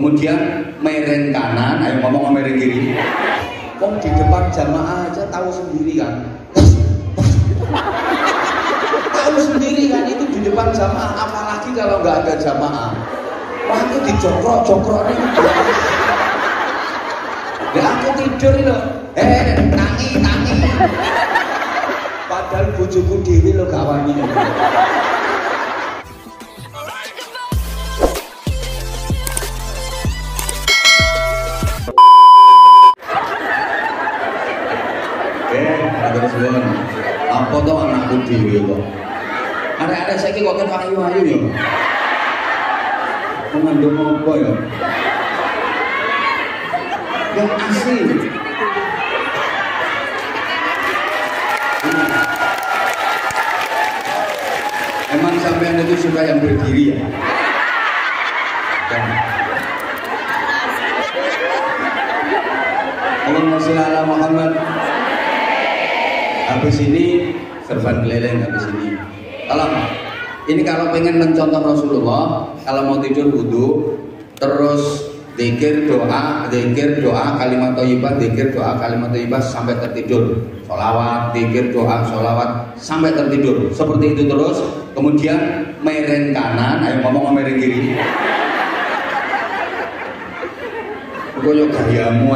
kemudian mereng kanan, ayo ngomong mereng kiri. Kok di depan jamaah aja tahu sendiri kan? Tahu sendiri kan itu di depan jamaah, apalagi kalau nggak ada jamaah. Wah itu dijongkrok nih. Ya aku tidur itu, tangi. Padahal bojoku dhewe lho gak wani. Terus lho. Apa to anakku dhewe kok. Arek-arek saiki kok ayu-ayu ya. Mengandung apa ya? Yang asli. Emang sampean itu suka yang berdiri ya? Allahumma sholli ala Muhammad. Habis ini serban keleleng habis ini. Ini kalau pengen mencontoh Rasulullah, kalau mau tidur wudu, terus zikir doa kalimat thayyibah, zikir doa kalimat thayyibah sampai tertidur. Sholawat, zikir doa, sholawat sampai tertidur. Seperti itu terus. Kemudian mereng kanan, ayo ngomong mereng kiri. Koyo gayamu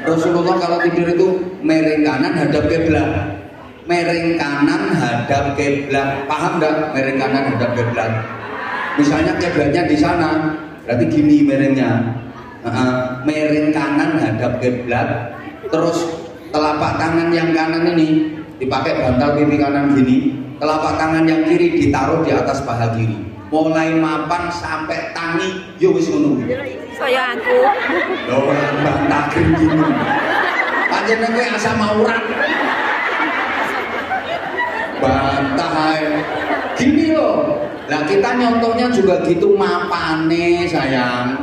Rasulullah kalau tidur itu mereng kanan hadap kiblat. Mereng kanan hadap kiblat. Paham enggak? Mereng kanan hadap kiblat. Misalnya kiblatnya di sana, berarti gini merengnya. Mereng kanan hadap kiblat. Terus telapak tangan yang kanan ini dipakai bantal pipi kanan gini, telapak tangan yang kiri ditaruh di atas paha kiri. Mulai mapan sampai tangi, yo wis ngono. Saya aku. Lho bantah gini. Panjenengan kowe asam aurat. Bantah gini loh. Nah kita nyontohnya juga gitu mapane sayang.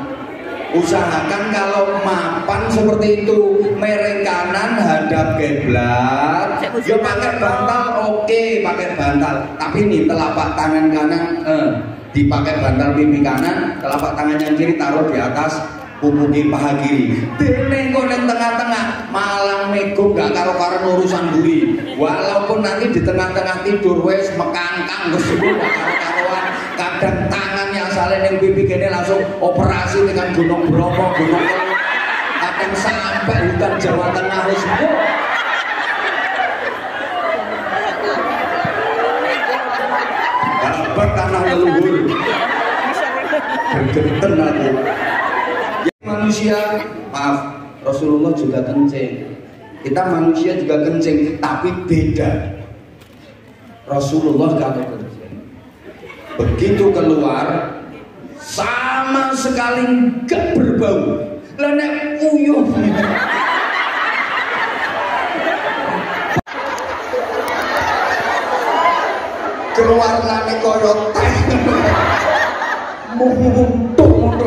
Usahakan kalau mapan seperti itu, mereng kanan hadap kiblat. Ya pakai bantal, oke, pakai bantal. Tapi nih telapak tangan kanan dipakai bantal pipi kanan, telapak tangan yang kiri taruh di atas pupuki paha kiri. Dene kok nang tengah-tengah malang mego gak karo-karo urusan buri. Walaupun nanti di tengah-tengah tidur wes mekangkang wis karo-karoan. Kadang tangannya asalnya ning pipi kene langsung operasi dengan Gunung Bromo, Gunung Kelu. Kadang sampai hutan Jawa Tengah wis. Dapat tanah leluhur. Gergeten aku. Manusia, maaf, Rasulullah juga kencing. Kita manusia juga kencing, tapi beda. Rasulullah kalau kencing, begitu keluar sama sekali nggak berbau. Lah nek uyuh. Keluar nane koyo teh. Muntuk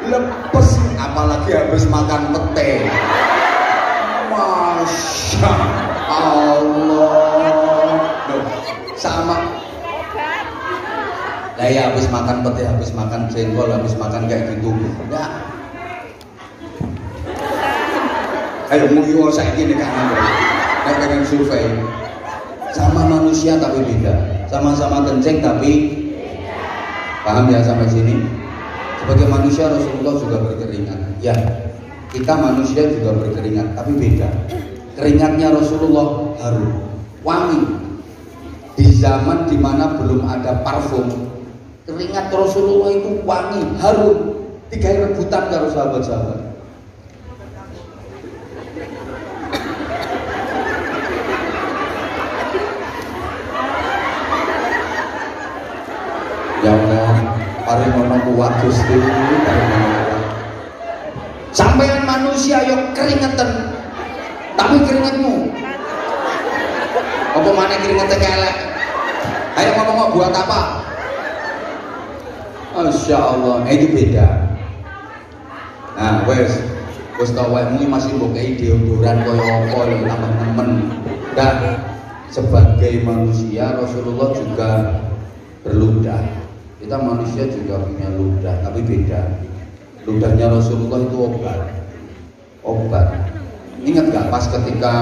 lepes, apalagi habis makan pete. Masya Allah. Loh, sama. Lah ya habis makan pete, habis makan jengkol, habis makan kayak gitu. Ya. Ayo muyo saiki nek ana. Nek pengen survei. Sama manusia tapi beda. Sama-sama kencing tapi paham ya sampai sini? Sebagai manusia Rasulullah juga berkeringat. Ya, kita manusia juga berkeringat, tapi beda. Keringatnya Rasulullah harum, wangi. Di zaman dimana belum ada parfum, keringat Rasulullah itu wangi, harum. Tiga rebutan karo sahabat-sahabat. Ya Allah, hari ngono kuat Gusti, sampeyan manusia yo keringetan, tapi keringetmu apa mana keringetnya kelek? Ayo ngomong buat apa? Masya Allah, itu beda. Nah, wes tau ini masih bukai deodoran koyo apa ya teman-teman. Dan sebagai manusia Rasulullah juga berludah. Kita manusia juga punya ludah, tapi beda. Ludahnya Rasulullah itu obat. Ingat gak pas ketika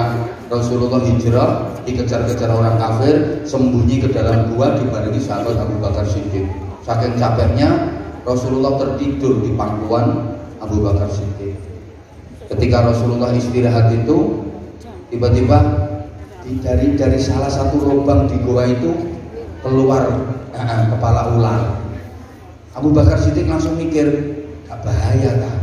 Rasulullah hijrah dikejar-kejar orang kafir, sembunyi ke dalam gua dibarengi sahabat Abu Bakar Siddiq. Saking capeknya Rasulullah tertidur di pangkuan Abu Bakar Siddiq. Ketika Rasulullah istirahat itu, tiba-tiba dari salah satu lubang di gua itu keluar kepala ular. Abu Bakar Siddiq langsung mikir, gak bahaya kan?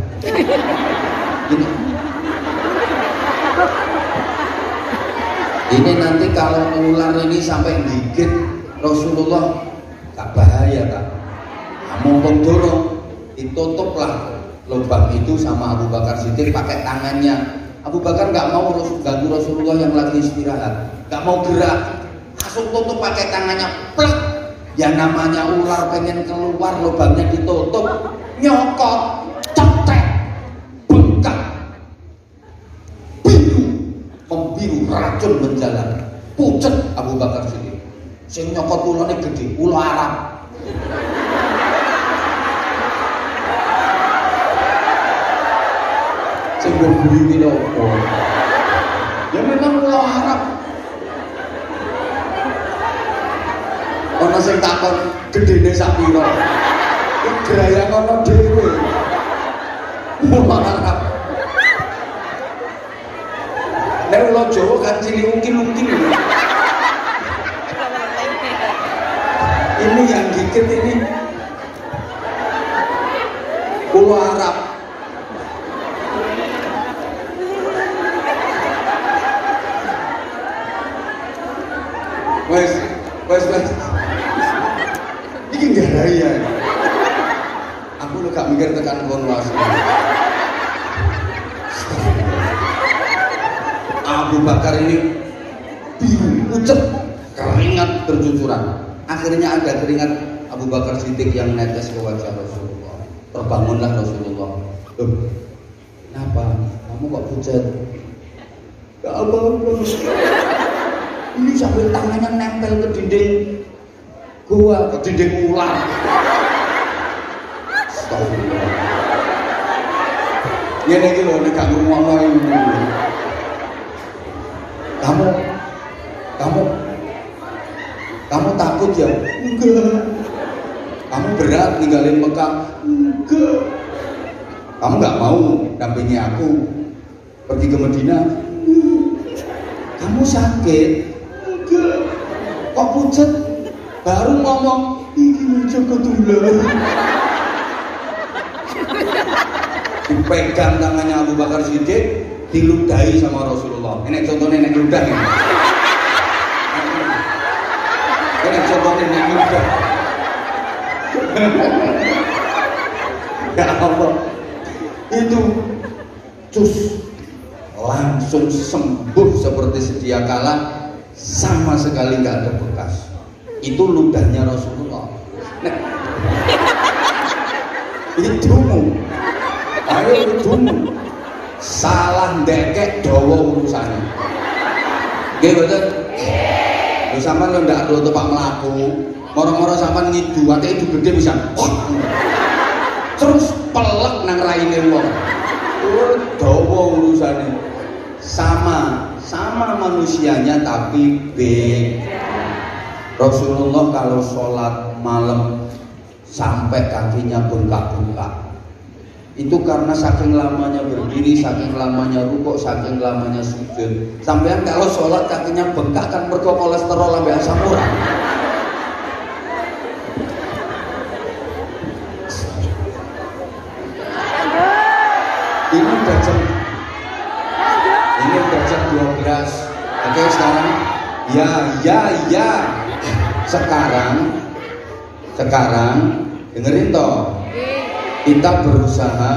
Ini nanti kalau ular ini sampai gigit Rasulullah, gak bahaya kan? Mumpung dorong, ditutuplah lubang itu sama Abu Bakar Siddiq pakai tangannya. Abu Bakar gak mau ganggu Rasulullah yang lagi istirahat, gak mau gerak, langsung tutup pakai tangannya, plek. Ya namanya ular pengen keluar, lubangnya ditutup, nyokot, cetek, bengkak, membiru, racun menjalar, pucet Abu Bakar Siddiq. Sing nyokot ulane gede, ular Arab. Sing berbunyi nopo? Ya memang ular Arab. Ono sing takon gedene sak pira? Gerayang ono dhewe. Ular Arab. Nek ulo Jawa kan cilik-ungkil-ungkil. Ini yang gigit ini ulo Arab. Wes. Iki garaya. Aku lu gak mikir tekan kono asli. Abu Bakar ini biru, pucet, keringat bercucuran. Akhirnya ada keringat Abu Bakar Siddiq yang netes ke wajah Rasulullah. Terbangunlah Rasulullah. Kenapa? Kamu kok pucet? Gak apa-apa. Ini sambil tangannya nempel ke dinding gua, ke dinding ular. Astagfirullah. Ya nek lho nek gak ngono ini. Kamu takut ya? Enggak. Kamu berat ninggalin Mekah? Enggak. Kamu nggak mau dampingi aku pergi ke Medina? Kamu sakit? Enggak. Kok pucet? Baru ngomong ini Joko Tular. Dipegang tangannya Abu Bakar Siddiq, diludahi sama Rasulullah. Ini contohnya nek ludah ini. Ini contohnya nek ludah. Ya Allah. Itu cus langsung sembuh seperti sedia kala, sama sekali nggak ada bekas. Itu ludahnya Rasulullah. Nah, hidungmu, ayo hidungmu. Salah ndekek dawa urusannya. Nggih mboten? Lho sampean lho ndak perlu tepak mlaku, moro-moro sampean ngidu, ate itu gede bisa. Terus pelek nang raine wong. Dawa urusannya. Sama manusianya tapi beda. Rasulullah kalau sholat malam sampai kakinya bengkak-bengkak, itu karena saking lamanya berdiri, saking lamanya rukuk, saking lamanya sujud. Sampean kalau sholat kakinya bengkak kan mergo kolesterol sampai asam urat. Ini udah jam 12. Oke sekarang ya sekarang dengerin toh, kita berusaha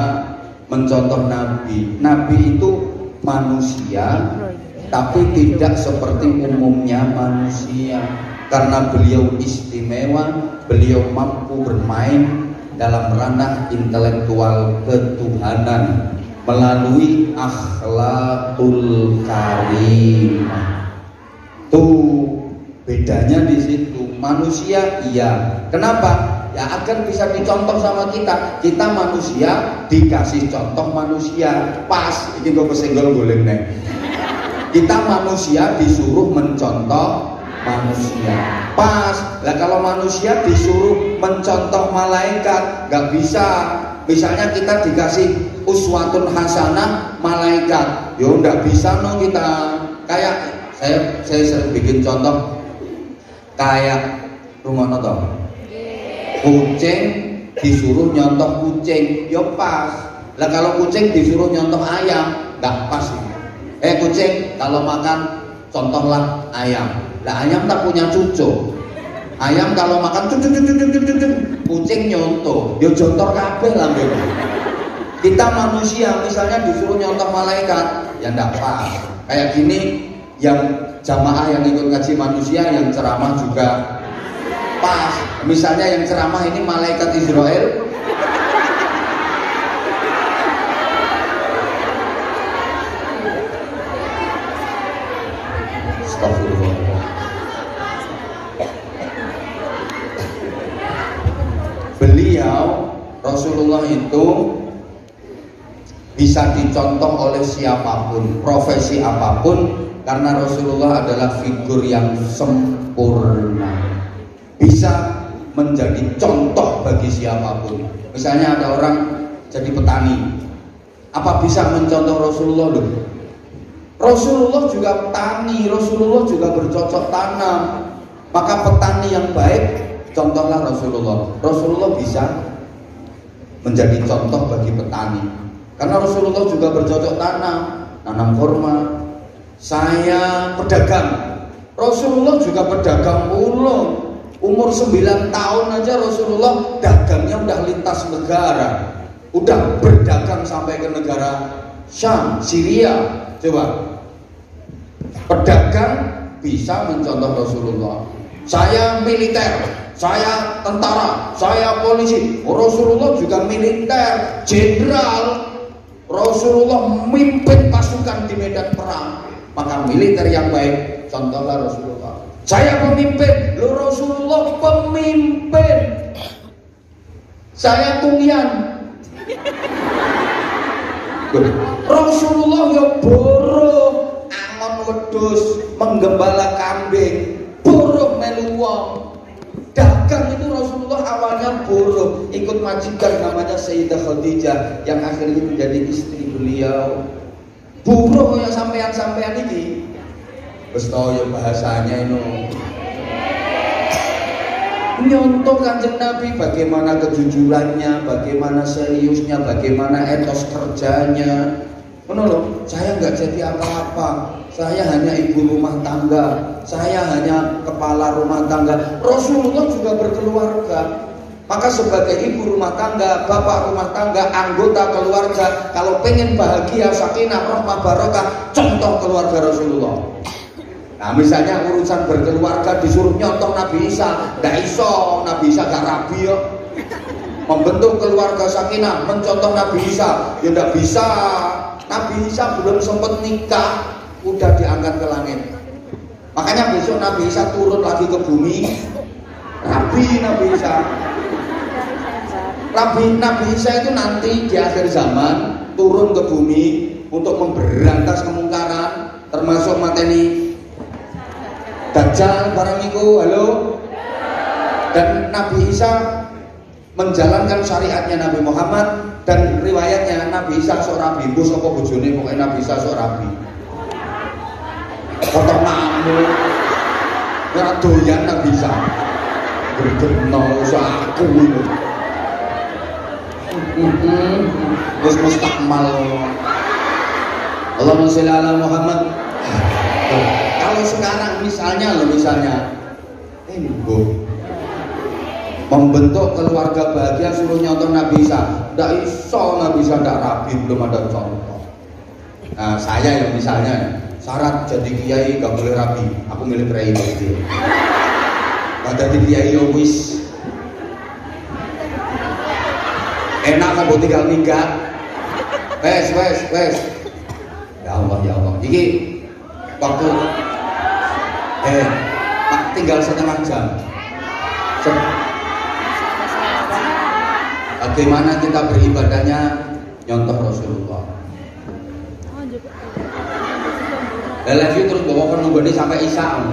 mencontoh Nabi. Nabi itu manusia tapi tidak seperti umumnya manusia, karena beliau istimewa, beliau mampu bermain dalam ranah intelektual ketuhanan melalui akhlakul karimah. Tuh bedanya di situ. Manusia iya. Kenapa? ya agar bisa dicontoh sama kita. Kita manusia dikasih contoh manusia. Pas iki kok kesenggol golek nek. Kita manusia disuruh mencontoh manusia. Pas. Lah kalau manusia disuruh mencontoh malaikat, nggak bisa. Misalnya kita dikasih uswatun hasanah malaikat, yo nggak bisa no kita. Kayak saya sering bikin contoh kayak rumah nonton. Kucing disuruh nyontoh kucing, yo pas. Lah kalau kucing disuruh nyontoh ayam, nggak pas. Kucing kalau makan contohlah ayam. Lah ayam tak punya cucu. Ayam kalau makan kucing nyontoh, yo jontor kabeh lah gitu. Kita manusia misalnya disuruh nyontoh malaikat, ya ndak pas. Kayak gini, yang jamaah yang ikut ngaji manusia, yang ceramah juga pas. Misalnya yang ceramah ini malaikat Israel, beliau Rasulullah itu bisa dicontoh oleh siapapun, profesi apapun, karena Rasulullah adalah figur yang sempurna, bisa menjadi contoh bagi siapapun. Misalnya ada orang jadi petani, apa bisa mencontoh Rasulullah loh? Rasulullah juga petani, Rasulullah juga bercocok tanam. Maka petani yang baik contohlah Rasulullah. Rasulullah bisa menjadi contoh bagi petani, karena Rasulullah juga bercocok tanam, nanam kurma. Saya pedagang, Rasulullah juga pedagang ulung. Umur 9 tahun aja Rasulullah dagangnya udah lintas negara, udah berdagang sampai ke negara Syam, Syria. Coba, pedagang bisa mencontoh Rasulullah. Saya militer, saya tentara, saya polisi. Rasulullah juga militer, jenderal. Rasulullah memimpin pasukan di medan perang. Maka militer yang baik contohlah Rasulullah. Saya pemimpin, lo Rasulullah pemimpin. Saya tungyan, Rasulullah ya buruh angon wedhus, menggembala kambing, buruh melu wong. Dagang itu Rasulullah awalnya buruh, ikut majikan namanya Sayyidah Khadijah yang akhirnya menjadi istri beliau. Buruh yang sampean-sampean ini wis tau ya bahasanya itu. Nyontoh Kanjeng Nabi, bagaimana kejujurannya, bagaimana seriusnya, bagaimana etos kerjanya. Menurut saya nggak jadi apa-apa, saya hanya ibu rumah tangga, saya hanya kepala rumah tangga. Rasulullah juga berkeluarga. Maka sebagai ibu rumah tangga, bapak rumah tangga, anggota keluarga, kalau pengen bahagia, sakinah, rahmah, barokah, contoh keluarga Rasulullah. Nah misalnya urusan berkeluarga disuruh nyontoh Nabi Isa, ndak iso, Nabi Isa gak rabi yo. Membentuk keluarga sakinah, mencontoh Nabi Isa, ya ndak bisa. Nabi Isa belum sempat nikah, udah diangkat ke langit. Makanya besok Nabi Isa turun lagi ke bumi, rabi Nabi Isa. Nabi Isa itu nanti di akhir zaman turun ke bumi untuk memberantas kemungkaran, termasuk mateni Dajjal barang iku, halo. Dan Nabi Isa menjalankan syariatnya Nabi Muhammad, dan riwayatnya Nabi Isa sok rabi, mbok sapa bojone pokoke Nabi Isa sok rabi. Kotor namu. Ora doyan Nabi Isa. Gerdeno saku iki. Wis mustakmal. Allahumma sholli ala Muhammad. Kalau sekarang misalnya Bu, membentuk keluarga bahagia suruh nyontoh Nabi Isa, ndak iso Nabi Isa, ndak rabi, belum ada contoh. Nah saya yang misalnya syarat jadi kiai gak boleh rabi, aku milih kiai gitu. Gak jadi kiai ya wis enak, mau tinggal minggat. Wes. Ya Allah. Iki waktu tinggal setengah jam. Bagaimana kita beribadahnya? Nyontoh Rasulullah. Lagi terus bawa penunggu ini sampai Isya.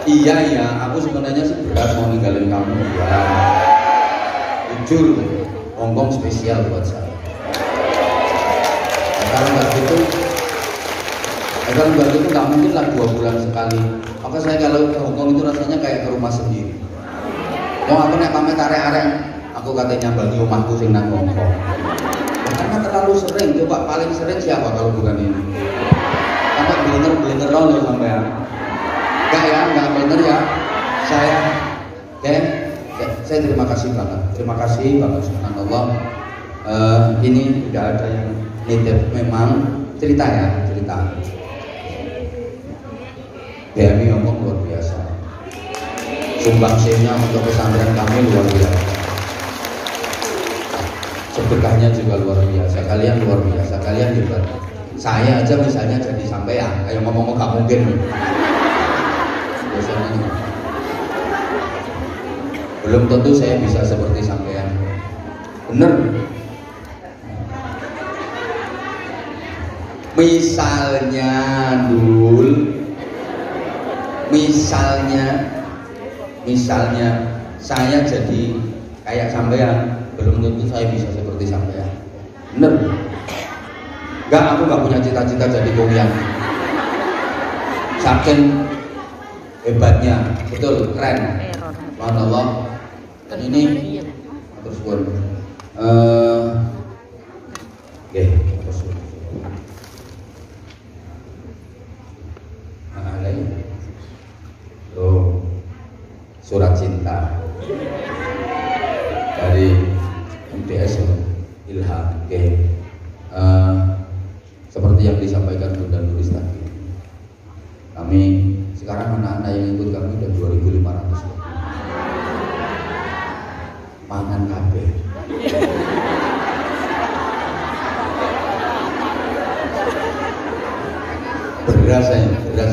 Iya, aku sebenarnya sih berat mau ninggalin kamu ya. Jujur, Hongkong spesial buat saya. Kalau nggak gitu nggak mungkin lah 2 bulan sekali. Maka saya kalau ke Hongkong itu rasanya kayak ke rumah sendiri. Mau aku nek pamit arek-arek, aku katanya bagi rumahku sing nang Hongkong. Karena terlalu sering, coba paling sering siapa kalau bukan ini? Sampai bener-bener loh sampean. Enggak ya, enggak bener ya. Saya terima kasih banget subhanallah. Ini tidak ada yang nitip, memang cerita. BMI ngomong luar biasa. Sumbangsihnya untuk pesantren kami luar biasa. Sedekahnya juga luar biasa. Kalian luar biasa, kalian hebat. Saya aja misalnya jadi sampean, kayak ngomong gak mungkin. Biasanya belum tentu saya bisa seperti sampean. Bener. Misalnya saya jadi kayak sampean, belum tentu saya bisa seperti sampean. Bener. Aku nggak punya cita-cita jadi komian. Saking hebatnya, betul, keren. Subhanallah. Dan ini terus pun surat cinta dari MTS Ilham. Seperti yang disampaikan Bunda Nuris tadi, kami sekarang anak-anak yang ikut kami udah 2.500 mangan kabeh. Beras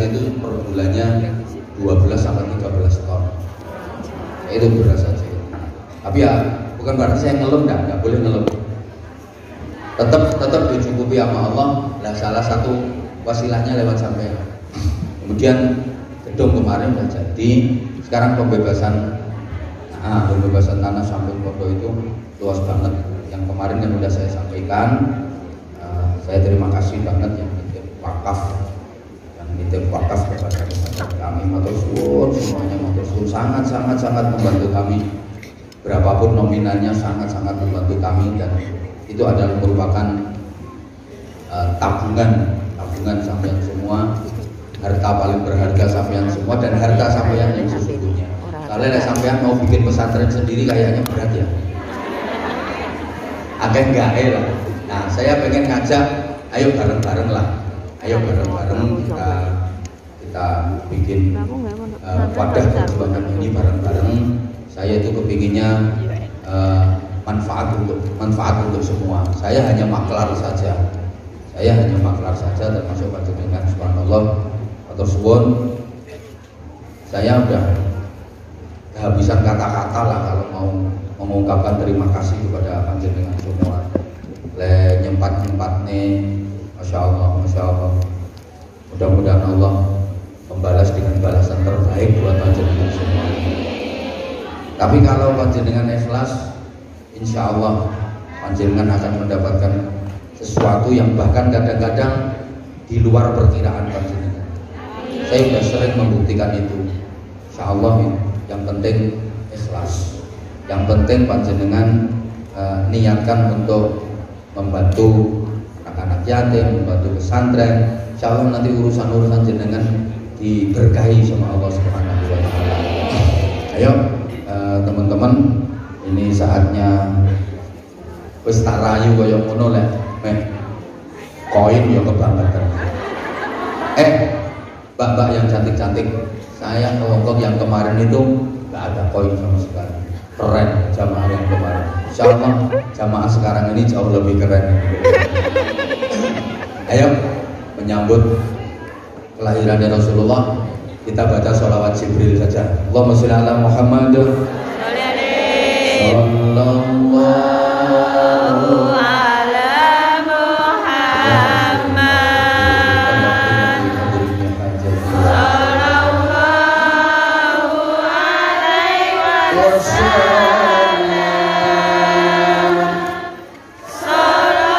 itu per bulannya 12 sampai 13 ton. Itu beras saja. Tapi ya bukan berarti saya ngeluh, nggak boleh ngeluh. Tetap dicukupi sama Allah. Nah, salah satu wasilahnya lewat sampean. Kemudian gedung kemarin udah jadi. Sekarang pembebasan tanah samping pondok itu luas banget. Yang kemarin yang sudah saya sampaikan, saya terima kasih banget yang nitip wakaf kepada kami. Matur suwun semuanya, matur suwun, sangat membantu kami. Berapapun nominalnya sangat membantu kami, dan itu adalah merupakan tabungan sampean semua, harta paling berharga sampean semua, dan harta sampean yang sesungguhnya. Kalau sampean mau bikin pesantren sendiri kayaknya berat ya. Agak enggak lah. Nah, saya pengen ngajak, ayo bareng-bareng kita bikin wadah perjuangan ini bareng-bareng. Saya itu kepinginnya manfaat untuk semua. Saya hanya maklar saja, termasuk panjenengan. Subhanallah, atau suwun, saya udah kehabisan kata-kata lah kalau mau mengungkapkan terima kasih kepada panjenengan semua. Nyempat nih, masya Allah. Mudah-mudahan Allah membalas dengan balasan terbaik buat panjenengan semua. Tapi kalau panjenengan ikhlas, insya Allah panjenengan akan mendapatkan sesuatu yang bahkan kadang-kadang di luar perkiraan panjenengan. Saya sudah sering membuktikan itu. Insya Allah yang penting ikhlas. Yang penting panjenengan niatkan untuk membantu anak-anak yatim, membantu pesantren. Insya Allah nanti urusan jenengan diberkahi sama Allah Subhanahu wa Ta'ala. Ayo teman-teman, ini saatnya wis tak rayu kaya ngono lek koin ya kebanggaan. Mbak-mbak yang cantik-cantik, saya ke Hongkong yang kemarin itu nggak ada koin sama sekali. Keren jamaah yang kemarin. Insya Allah jamaah sekarang ini jauh lebih keren. Ayo menyambut kelahiran Rasulullah, Kita baca sholawat Jibril saja. Allahumma sholli ala Muhammad. Sallallahu ala Muhammad. Sallallahu alaihi wasallam. Sallallahu ala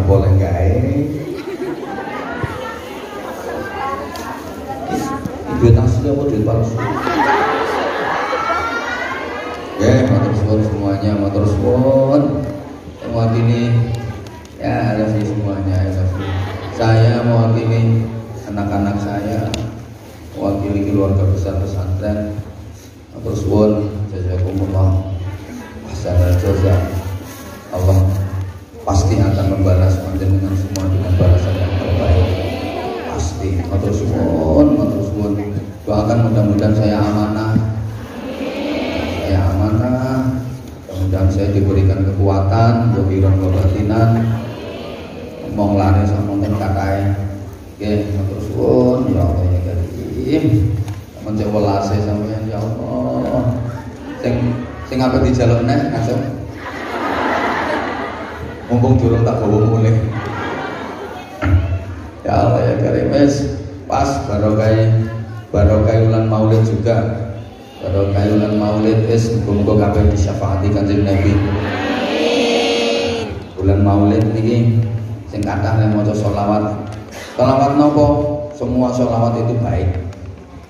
boleh gawe. Duit asli apa duit palsu? Ya, matur suwun semuanya, matur suwun. Mewakili ya love semuanya, I love you. Saya mewakili anak-anak saya, mewakili keluarga besar pesantren. Matur suwun, jazakumullah ahsanal jazaa. Allah pasti akan membalas panjenengan semua dengan balasan yang terbaik. Pasti. Matur suwun, matur suwun. Doakan mudah-mudahan saya amanah. Saya amanah. Mudah-mudahan saya diberikan kekuatan, dohiran kebatinan. Ngomong lari sama ngomong kakai. Oke, matur suwun ya Allah ya Karim. Mencoba lase sampeyan ya Allah. Sing apa dijalukne langsung. Mumpung durung tak bawa mulih. Ya Allah ya Karim, pas barokah bulan Maulid juga. Barokah bulan Maulid muga-muga kabeh disyafaati Kanjeng Nabi. Bulan Maulid niki sing kathah nek maca sholawat. Sholawat nopo? Semua sholawat itu baik.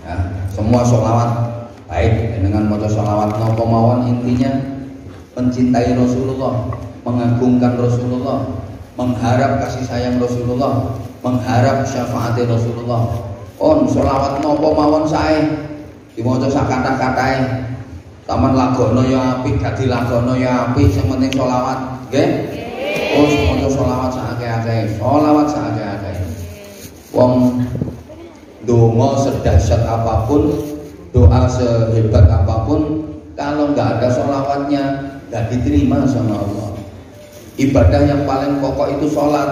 Ya, semua sholawat baik. Dengan maca sholawat nopo mawon intinya mencintai Rasulullah, mengagungkan Rasulullah, mengharap kasih sayang Rasulullah, mengharap syafaat Rasulullah. On sholawat nopo mawon sae diwaca sak kathah-kathahe. Taman lagono ya apik, gak dilagono ya apik, sing penting sholawat, nggih? Oh, maca sholawat sak akeh-akeh, sholawat sak akeh-akeh. Wong donga sedahsyat apapun, doa sehebat apapun, kalau nggak ada sholawatnya nggak diterima sama Allah. Ibadah yang paling pokok itu sholat.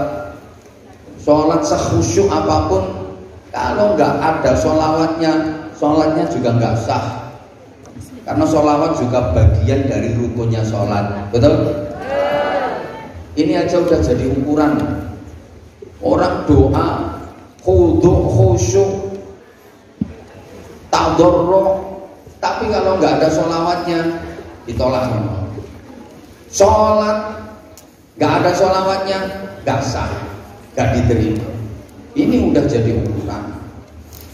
Sholat sekhusyuk apapun, kalau nggak ada sholawatnya, sholatnya juga nggak sah. Karena sholawat juga bagian dari rukunnya sholat, betul? Ini aja udah jadi ukuran. Orang doa khudu' khusyuk tadarruh, tapi kalau nggak ada sholawatnya ditolak. Sholat nggak ada sholawatnya nggak sah, nggak diterima. Ini udah jadi ukuran.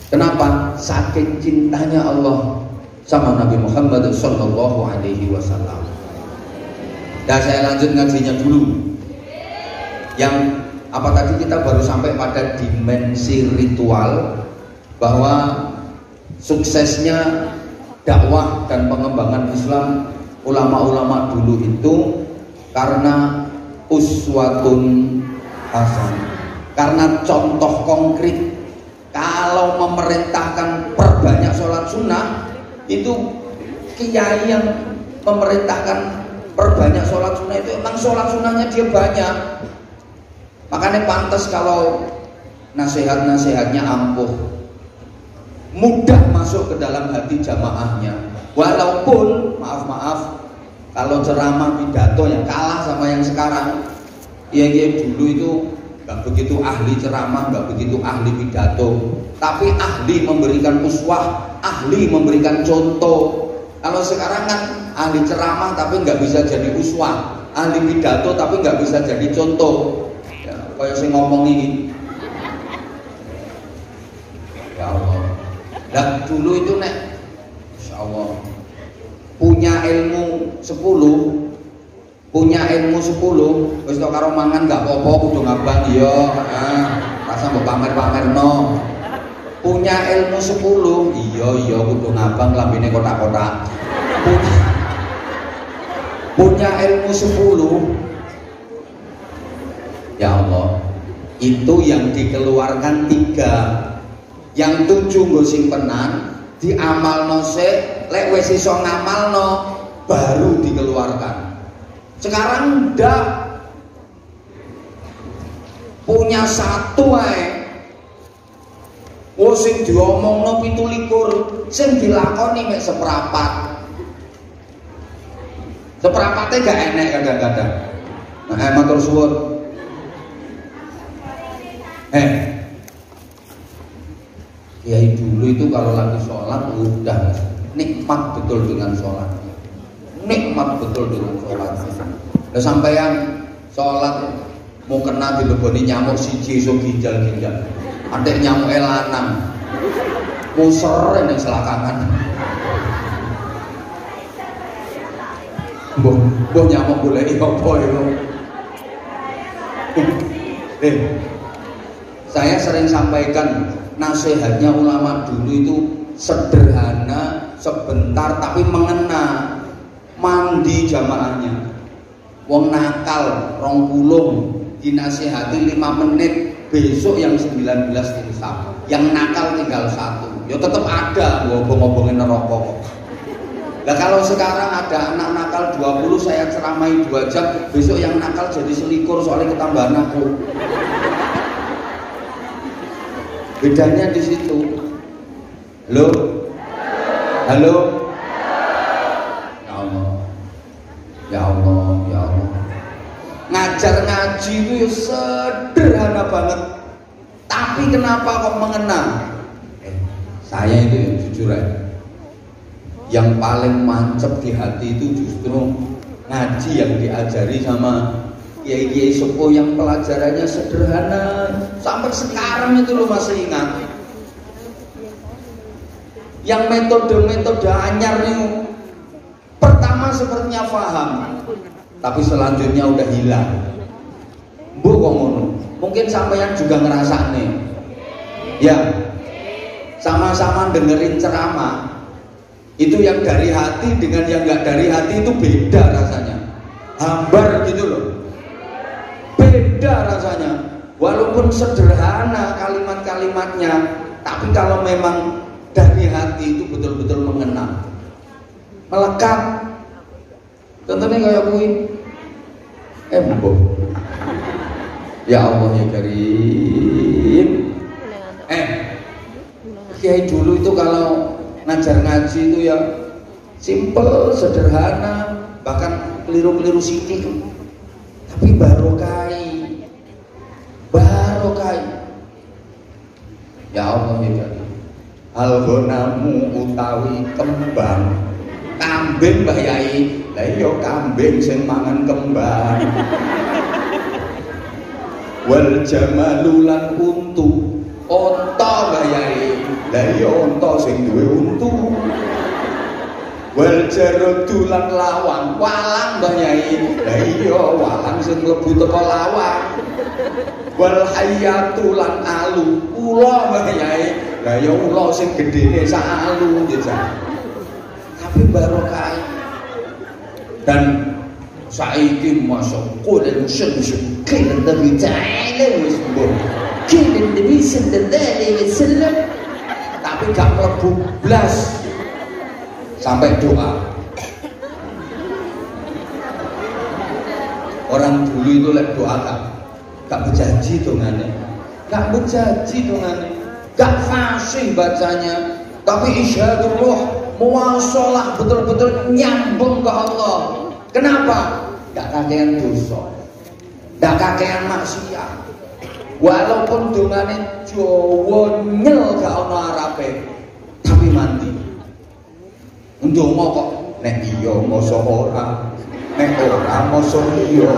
Kenapa? Saking cintanya Allah sama Nabi Muhammad Sallallahu Alaihi Wasallam. Dan saya lanjut ngajinya dulu. Yang apa tadi kita baru sampai pada dimensi ritual, bahwa suksesnya dakwah dan pengembangan Islam ulama-ulama dulu itu karena uswatun hasanah, karena contoh konkret. Kalau memerintahkan perbanyak sholat sunnah, itu kiai yang memerintahkan perbanyak sholat sunnah itu emang sholat sunnahnya dia banyak. Makanya pantas kalau nasihat-nasihatnya ampuh, mudah masuk ke dalam hati jamaahnya. Walaupun maaf kalau ceramah pidato yang kalah sama yang sekarang. Iya dulu itu nggak begitu ahli ceramah, nggak begitu ahli pidato, tapi ahli memberikan uswah, ahli memberikan contoh. Kalau sekarang kan ahli ceramah tapi nggak bisa jadi uswah, ahli pidato tapi nggak bisa jadi contoh. Ya, kayak saya ngomong ini. Ya Allah. Dan dulu itu nek, Insya Allah, punya ilmu 10, wis tok karo mangan gak apa-apa kudu ngabang iya, rasa mbok pamer-pamerno. Punya ilmu 10, iya kudu ngabang lambene kotak-kotak. Punya ilmu 10. Ya Allah, itu yang dikeluarkan 3, yang 7 nggo simpenan, diamalno sik, lek wis iso ngamalno baru dikeluarkan. Sekarang ndak, punya 1 ae. Wong sing diomongno 17, sing dilakoni mek seprapat. Seprapate gak enek kadang-kadang. Nah, matur suwun. Kiai dulu itu kalau lagi sholat udah nikmat betul dengan sholat. Nikmat betul dengan sholat. Nah, sampeyan sholat mau kena dileboni nyamuk siji iso ginjal-ginjal. Adek nyamuk lanang. Muser ning selakangan. Mbok nyamuk goleki apa iku? Saya sering sampaikan nasihatnya ulama dulu itu sederhana, sebentar tapi mengena. Mandi jamaahnya. Wong nakal 20 dinasihati 5 menit, besok yang 19 insaf. Yang nakal tinggal 1. Ya tetap ada ngobong-ngobongin neraka. Lah kalau sekarang ada anak nakal 20 saya ceramai 2 jam, besok yang nakal jadi selikur soalnya ketambahan aku. Bedanya di situ. Halo? Halo? Ya Allah. Ya Allah, ya Allah. Ngajar ngaji itu ya sederhana banget. Tapi kenapa kok mengena? Saya itu yang jujur aja. Yang paling mancep di hati itu justru ngaji yang diajari sama kiai-kiai sepuh yang pelajarannya sederhana. Sampai sekarang itu lo masih ingat. Yang metode-metode anyar nih, pertama sepertinya paham, tapi selanjutnya udah hilang. Bu kok ngono? Mungkin sampeyan juga ngerasa nih. Ya, sama-sama dengerin ceramah. Itu yang dari hati dengan yang nggak dari hati itu beda rasanya, hambar gitu loh, beda rasanya. Walaupun sederhana kalimat-kalimatnya, tapi kalau memang dari hati itu betul-betul mengena, melekat. Contohnya kayak kui, mbok, ya Allah ya Karim. Kiai dulu itu kalau ngajar ngaji itu ya simple, sederhana, bahkan keliru-keliru sedikit, tapi barokai. Ya Allah ya Karim. Algonamu utawi kembang, kambing Mbah Yai, lah iya kambing sing mangan kembang. Wal jamalulan untu, onta Mbah Yai, lah iya onta sing duwe untu. Wal jarodulan lawang, walang Mbah Yai, lah iya walang sing mlebu teko lawang. Wal hayatulan alu, ula Mbah Yai, lah ya ula sing gedene sak alu jejak. Tapi barokah. Dan saiki masuk dan syamsu kilan Nabi ta'ala wasbur kilan Nabi sallallahu alaihi wasallam, tapi gak mlebu blas sampai doa. Orang dulu itu lek doa gak berjanji dongane, gak fasih bacanya, tapi isyadullah, muwasalah, betul-betul nyambung ke Allah. Kenapa? Gak kakean dosa, gak kakean maksiat. Walaupun dongane Jawa nyel gak ono Arabe, tapi mandi. Ndonga kok nek iya masa ora, nek ora masa iya.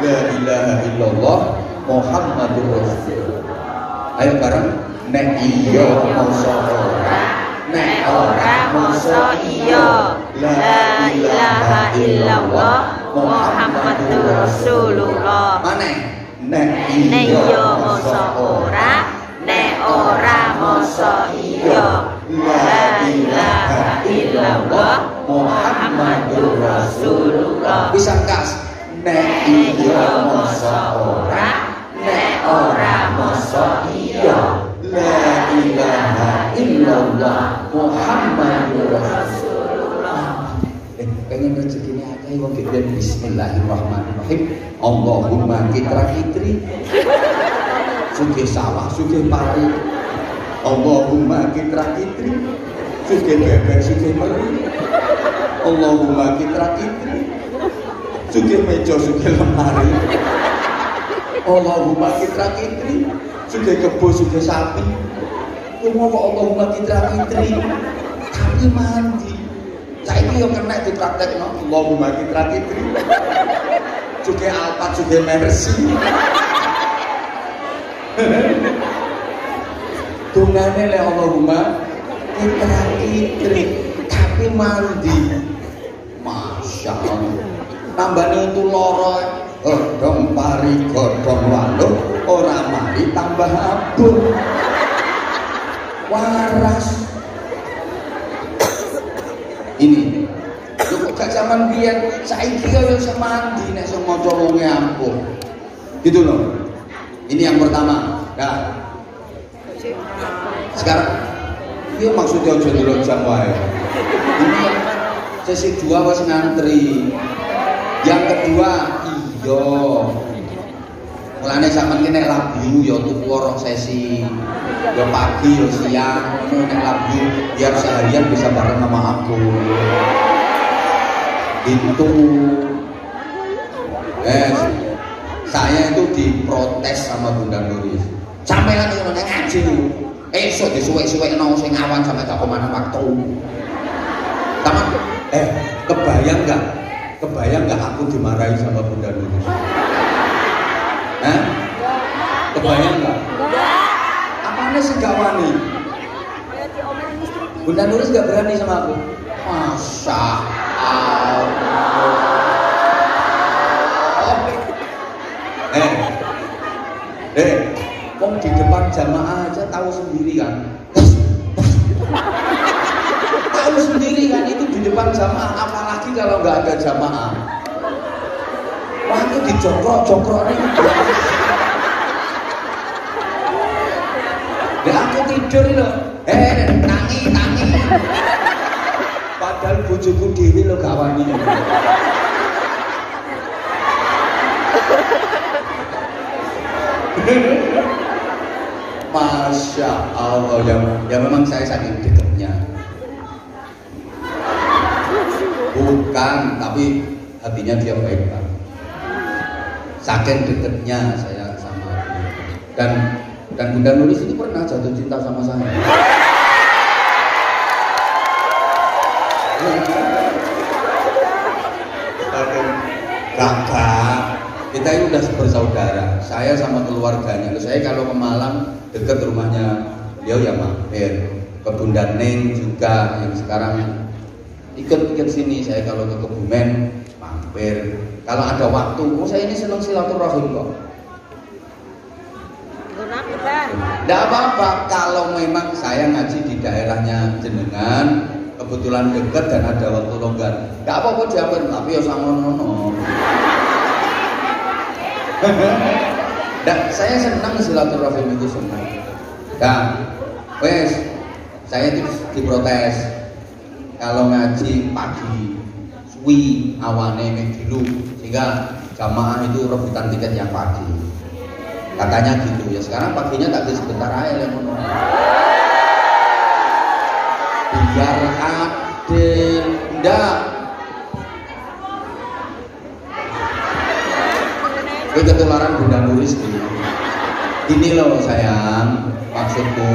La ilaha illallah Muhammadur Rasulullah. Ayo bareng, nek iya masa ora, nek ora masa iya. La ilaha illallah Muhammadur Rasulullah. Maneh, nek iya masa ora, nek ora masa iya. La ilaha illallah Muhammadur Rasulullah. Bisa kas, nek iya masa ora, nek ora masa iya. La ilaha illallah Muhammadur Rasulullah. Pengen rezekinya akeh wong gede. Bismillahirrahmanirrahim. Allahumma kitra kitri, sugih sawah sugih pari. Allahumma kitra kitri, sugih bebek sugih meri. Allahumma kitra kitri, sugih meja sugih lemari. Allahumma kitra kitri, sugih kebo sugih sapi. Ngomong Allahumma kitra kitri, tapi mandi. Saiki yo kena dipraktekno Allahumma kitra kitri. juga Alphard juga Mercy. Dungane le Allahumma kitri tapi mandi. Masya Allah. Tambane untuk loro godhong pari godhong waluh ora mari tambah abur. Waras. Ini lho gak zaman biyen saiki yo iso mandi nek iso maca wonge ampuh. Gitu loh. Ini yang pertama. Nah. Sekarang dia maksudnya aja dulu jam wae. Ini sesi 2 wis ngantri. Yang kedua, iya. Mulane sampean ki nek labu ya tuku ora sesi. Ya pagi ya siang, ngono nek labu biar seharian bisa bareng sama aku. Itu saya itu diprotes sama Bunda Nuris. Sampai lagi ngono ngaji. Esok disuwek-suwekno sing awan sampai gak kemana waktu. Taman, kebayang nggak? Kebayang nggak aku dimarahi sama Bunda Nuris? Kebayang nggak? Apanya sih gak wani? Bunda Nuris gak berani sama aku. Masya Allah. Wong di depan jamaah aja tahu sendiri kan. Tahu sendiri kan itu di depan jamaah, apalagi kalau nggak ada jamaah. Wah itu dijongkrok-jongkrok nih. Ya aku tidur itu, tangi. Padahal bojoku dhewe lho gak wani. Masya Allah, ya memang saya saking dekatnya. Bukan, tapi hatinya dia baik banget. Saking dekatnya saya sama dia. Dan Bunda Nuris itu pernah jatuh cinta sama saya. Kakak, kita ini udah bersaudara. Saya sama keluarganya. Saya kalau ke Malang dekat rumahnya beliau ya mampir. Ke Bunda Neng juga yang sekarang ikut sini. Saya kalau ke Kebumen mampir. Kalau ada waktu, saya ini senang silaturahim kok. Tidak apa-apa kalau memang saya ngaji di daerahnya jenengan, kebetulan dekat dan ada waktu longgar. Tidak apa-apa diapain, tapi ya sama nono. Saya senang silaturahim itu senang. Wes, saya itu diprotes kalau ngaji pagi, suwi awane dulu sehingga jamaah itu rebutan tiket yang pagi. Katanya gitu ya. Sekarang paginya tak sebentar aja ngono. Biar adil, ndak. Gue ketularan Bunda Nuris ini loh sayang, maksudku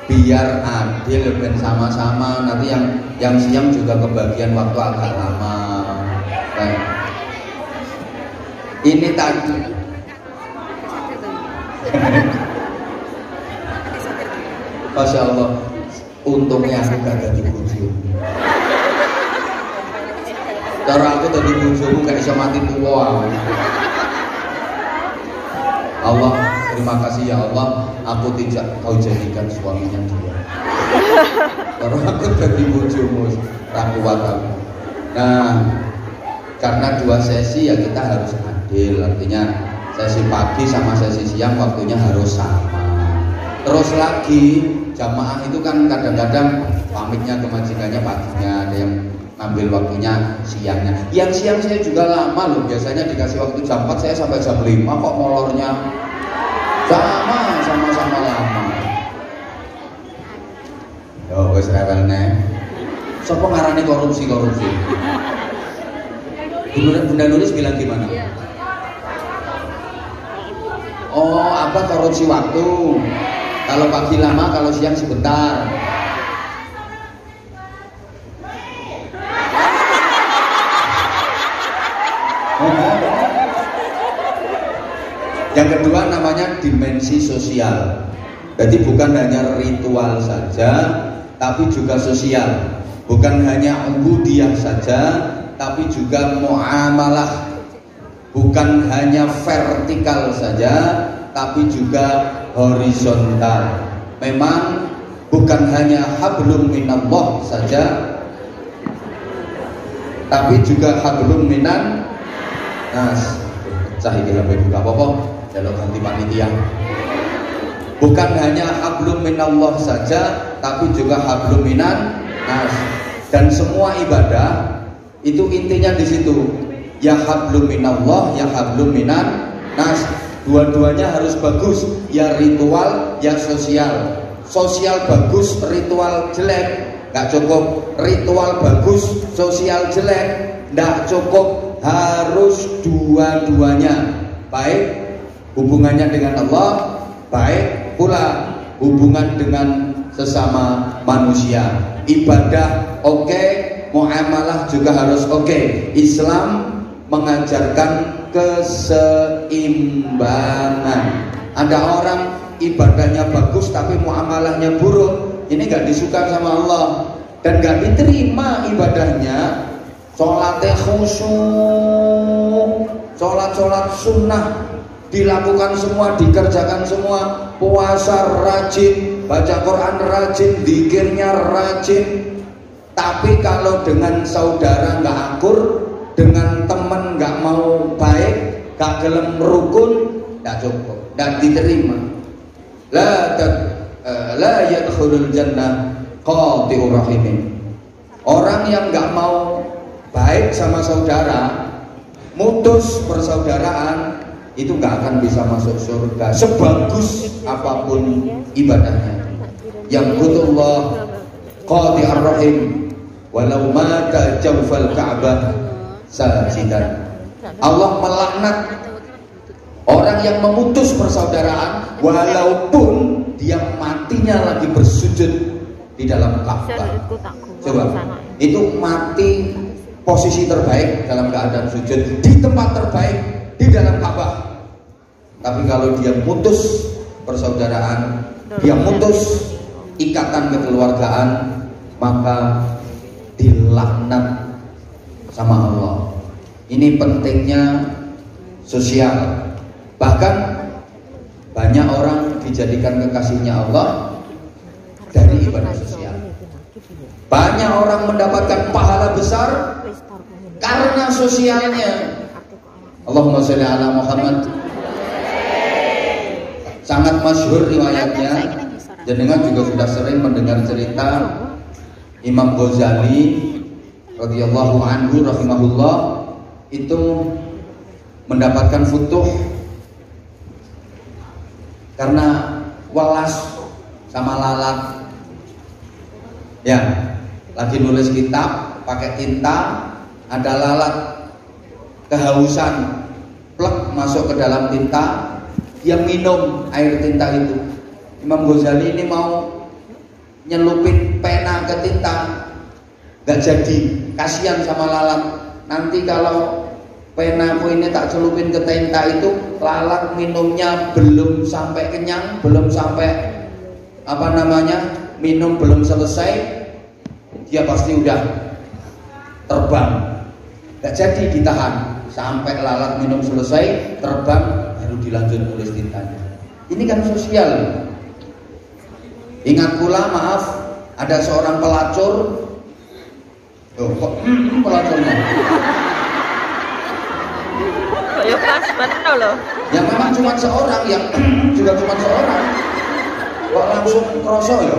biar adil dan sama-sama nanti yang siang juga kebagian waktu agak lama. Ini tadi Masya Allah, untungnya aku gak jadi bojo. Cara aku tadi bojomu gak bisa mati tua. Allah, terima kasih ya Allah, aku tidak kau jadikan suaminya dia. Cara aku tadi bojomu rakuat aku. Nah, karena 2 sesi ya kita harus adil, artinya sesi pagi sama sesi siang waktunya harus sama. Terus lagi jamaah itu kan kadang-kadang pamitnya ke majikannya paginya, ada yang ngambil waktunya siangnya. Yang siang saya juga lama loh, biasanya dikasih waktu jam 4 saya sampai jam 5 kok molornya. Sama-sama lama. Yo wis rewelne. Sopo ngarani korupsi? Bunda Nuris bilang gimana? Oh, apa korupsi waktu? Kalau pagi lama, kalau siang sebentar. dimensi sosial. Jadi bukan hanya ritual saja, tapi juga sosial. Bukan hanya ubudiyah saja, tapi juga muamalah. Bukan hanya vertikal saja, tapi juga horizontal. Memang bukan hanya hablum minallah saja, tapi juga hablum minan nas. Pecah iki HP buka apa-apa, jaluk ganti panitia. Bukan hanya hablum minallah saja, tapi juga hablum minan nas. Dan semua ibadah itu intinya di situ. Ya hablum minallah, ya hablum minan nas. Dua-duanya harus bagus, ya ritual, ya sosial. Sosial bagus, ritual jelek, nggak cukup. Ritual bagus, sosial jelek, nggak cukup. Harus dua-duanya. Baik hubungannya dengan Allah, baik pula hubungan dengan sesama manusia. Ibadah oke, muamalah juga harus oke. Islam mengajarkan keseimbangan. Ada orang ibadahnya bagus tapi muamalahnya buruk, ini gak disuka sama Allah dan gak diterima ibadahnya. Sholatnya khusyuk, sholat sunnah dilakukan semua, dikerjakan semua, puasa rajin, baca Quran rajin, zikirnya rajin, tapi kalau dengan saudara gak akur, dengan teman nggak mau baik, nggak gelem rukun, nggak cukup, dan diterima. La yadkhulul jannah qati'ur rahimin. Orang yang nggak mau baik sama saudara, mutus persaudaraan, itu nggak akan bisa masuk surga sebagus apapun ibadahnya. Yang kutullah qati'ur rahim, walau mata jawfal ka'bah sajidan. Allah melaknat orang yang memutus persaudaraan walaupun dia matinya lagi bersujud di dalam Ka'bah. Coba, itu mati posisi terbaik dalam keadaan sujud di tempat terbaik di dalam Ka'bah. Tapi kalau dia mutus persaudaraan, dia mutus ikatan kekeluargaan, maka dilaknat sama Allah. Ini pentingnya sosial. Bahkan banyak orang dijadikan kekasihnya Allah dari ibadah sosial. Banyak orang mendapatkan pahala besar karena sosialnya. Allahumma sholli ala Muhammad. Sangat masyhur riwayatnya. Jenengan juga sudah sering mendengar cerita Imam Ghazali radhiyallahu anhu rahimahullah itu mendapatkan futuh karena walas sama lalat. Ya, lagi nulis kitab pakai tinta, ada lalat kehausan, plek masuk ke dalam tinta, dia minum air tinta itu. Imam Ghazali ini mau nyelupin pena ke tinta, gak jadi, kasihan sama lalat. Nanti kalau penaku ini tak celupin ke tinta itu, lalat minumnya belum sampai kenyang, belum sampai minum belum selesai, dia pasti udah terbang. Gak jadi ditahan sampai lalat minum selesai, terbang, baru dilanjut tulis tintanya. Ini kan sosial. Ingat pula, maaf, ada seorang pelacur. Kok pelacurnya? Ya pas betul loh. Yang memang cuma seorang, yang juga cuma seorang. Kok langsung kroso ya?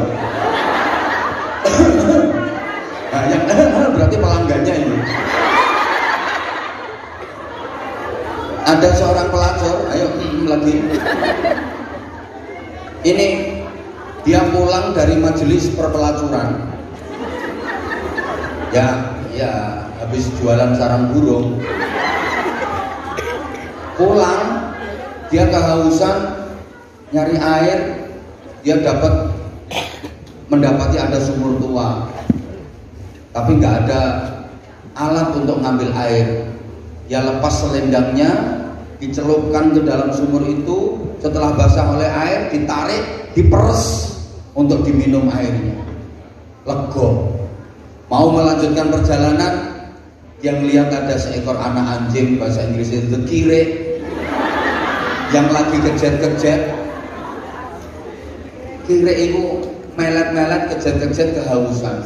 Nah, yang berarti pelanggannya ini. Ada seorang pelacur, ayo lagi. Ini dia pulang dari majelis perpelacuran. Ya, habis jualan sarang burung. Pulang, dia kehausan, nyari air, dia mendapati ada sumur tua, tapi nggak ada alat untuk ngambil air. Dia lepas selendangnya, dicelupkan ke dalam sumur itu, setelah basah oleh air ditarik, diperes untuk diminum airnya. Lego. Mau melanjutkan perjalanan, yang lihat ada seekor anak anjing, bahasa Inggrisnya itu kire, yang lagi kejet-kejet. Kire itu melet-melet, kejet-kejet, kehausan.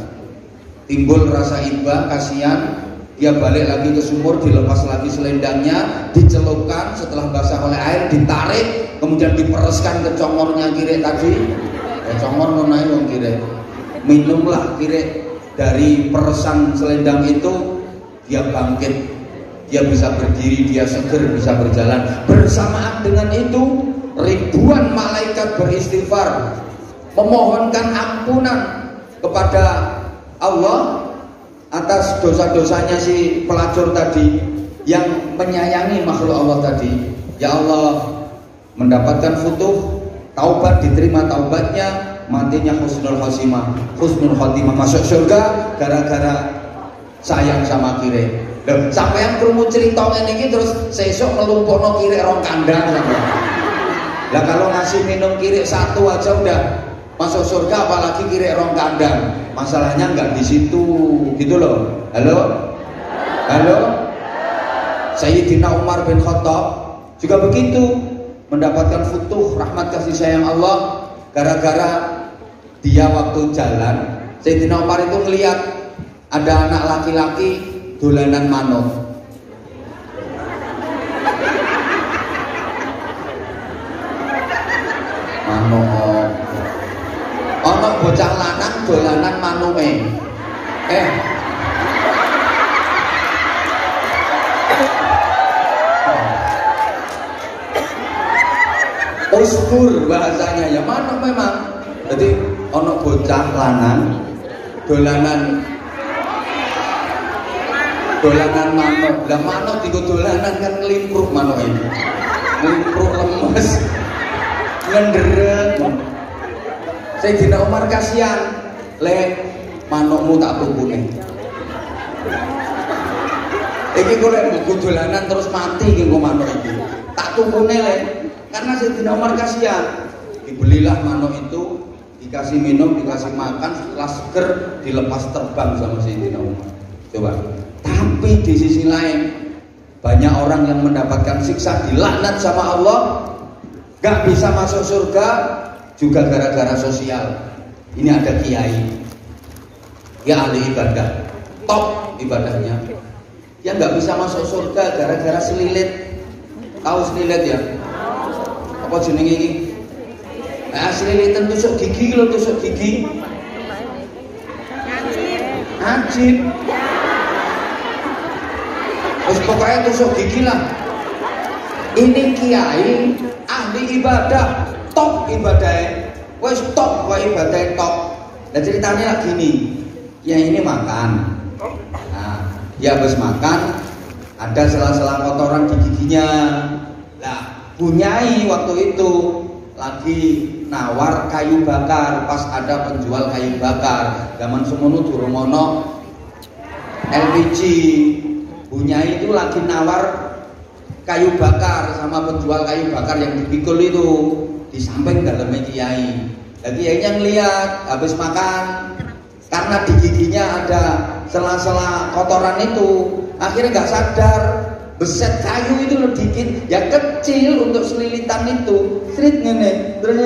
Timbul rasa iba, kasihan. Dia balik lagi ke sumur, dilepas lagi selendangnya, dicelupkan, setelah basah oleh air ditarik, kemudian dipereskan ke congornya kire tadi. Congor nonai wong kire. Minumlah kire dari peresan selendang itu, dia bangkit, dia bisa berdiri, dia seger, bisa berjalan. Bersamaan dengan itu, ribuan malaikat beristighfar, memohonkan ampunan kepada Allah atas dosa-dosanya si pelacur tadi yang menyayangi makhluk Allah tadi. Ya Allah, mendapatkan futuh, taubat, diterima taubatnya, matinya husnul khotimah, masuk surga gara-gara sayang sama kire. Loh, sampai yang krungu cerita ngene iki terus sesuk ngelumpukno kire rong kandang sampean. Lah kalau ngasih minum kire satu aja udah masuk surga, apalagi kire rong kandang. Masalahnya nggak di situ, gitu loh. Halo, Sayyidina Umar bin Khattab juga begitu, mendapatkan futuh rahmat kasih sayang Allah gara-gara dia waktu jalan. Sayyidina Umar itu melihat ada anak laki-laki dolanan manuk. Ono bocah lanang dolanan manuke. Uskur bahasanya ya, manuk memang. Jadi ono bocah lanang dolanan manuk. Lah manuk digo dolanan kan nglimpruk manuk ini. Nglimpruk lemes. Ngenderet. Sayyidina Umar kasihan, le manukmu tak tukune. Iki kok lek mbok dolanan terus mati iki kok manuk iki. Tak tukune le. Karena Sayyidina Umar kasihan. Dibelilah manuk itu, dikasih minum, dikasih makan, setelah seger dilepas terbang sama Sayyidina Umar. Coba. Tapi di sisi lain banyak orang yang mendapatkan siksa, dilaknat sama Allah, gak bisa masuk surga juga gara-gara sosial. Ini ada kiai, ya ahli ibadah, top ibadahnya, dia nggak bisa masuk surga gara-gara selilit. Tahu selilit ya? Apa jenenge ini? Selilitan tusuk gigi, lo tusuk gigi. Ajib. Terus pokoknya tusuk gigi lah. Ini kiai ahli ibadah, top ibadahnya, wes top, wah ibadahnya top. Dan ceritanya gini, ya ini makan. Nah, dia habis makan, ada sela-sela kotoran di giginya. Nah, bunyai waktu itu lagi nawar kayu bakar, pas ada penjual kayu bakar. Zaman semono durung ono LPG. Bunyai itu lagi nawar kayu bakar sama penjual kayu bakar yang dipikul itu di samping dalamnya kiai. Dan kiainya ngeliat habis makan, karena di giginya ada sela-sela kotoran itu, akhirnya nggak sadar beset kayu itu loh dikit, ya kecil untuk selilitan itu, srit ngene, terus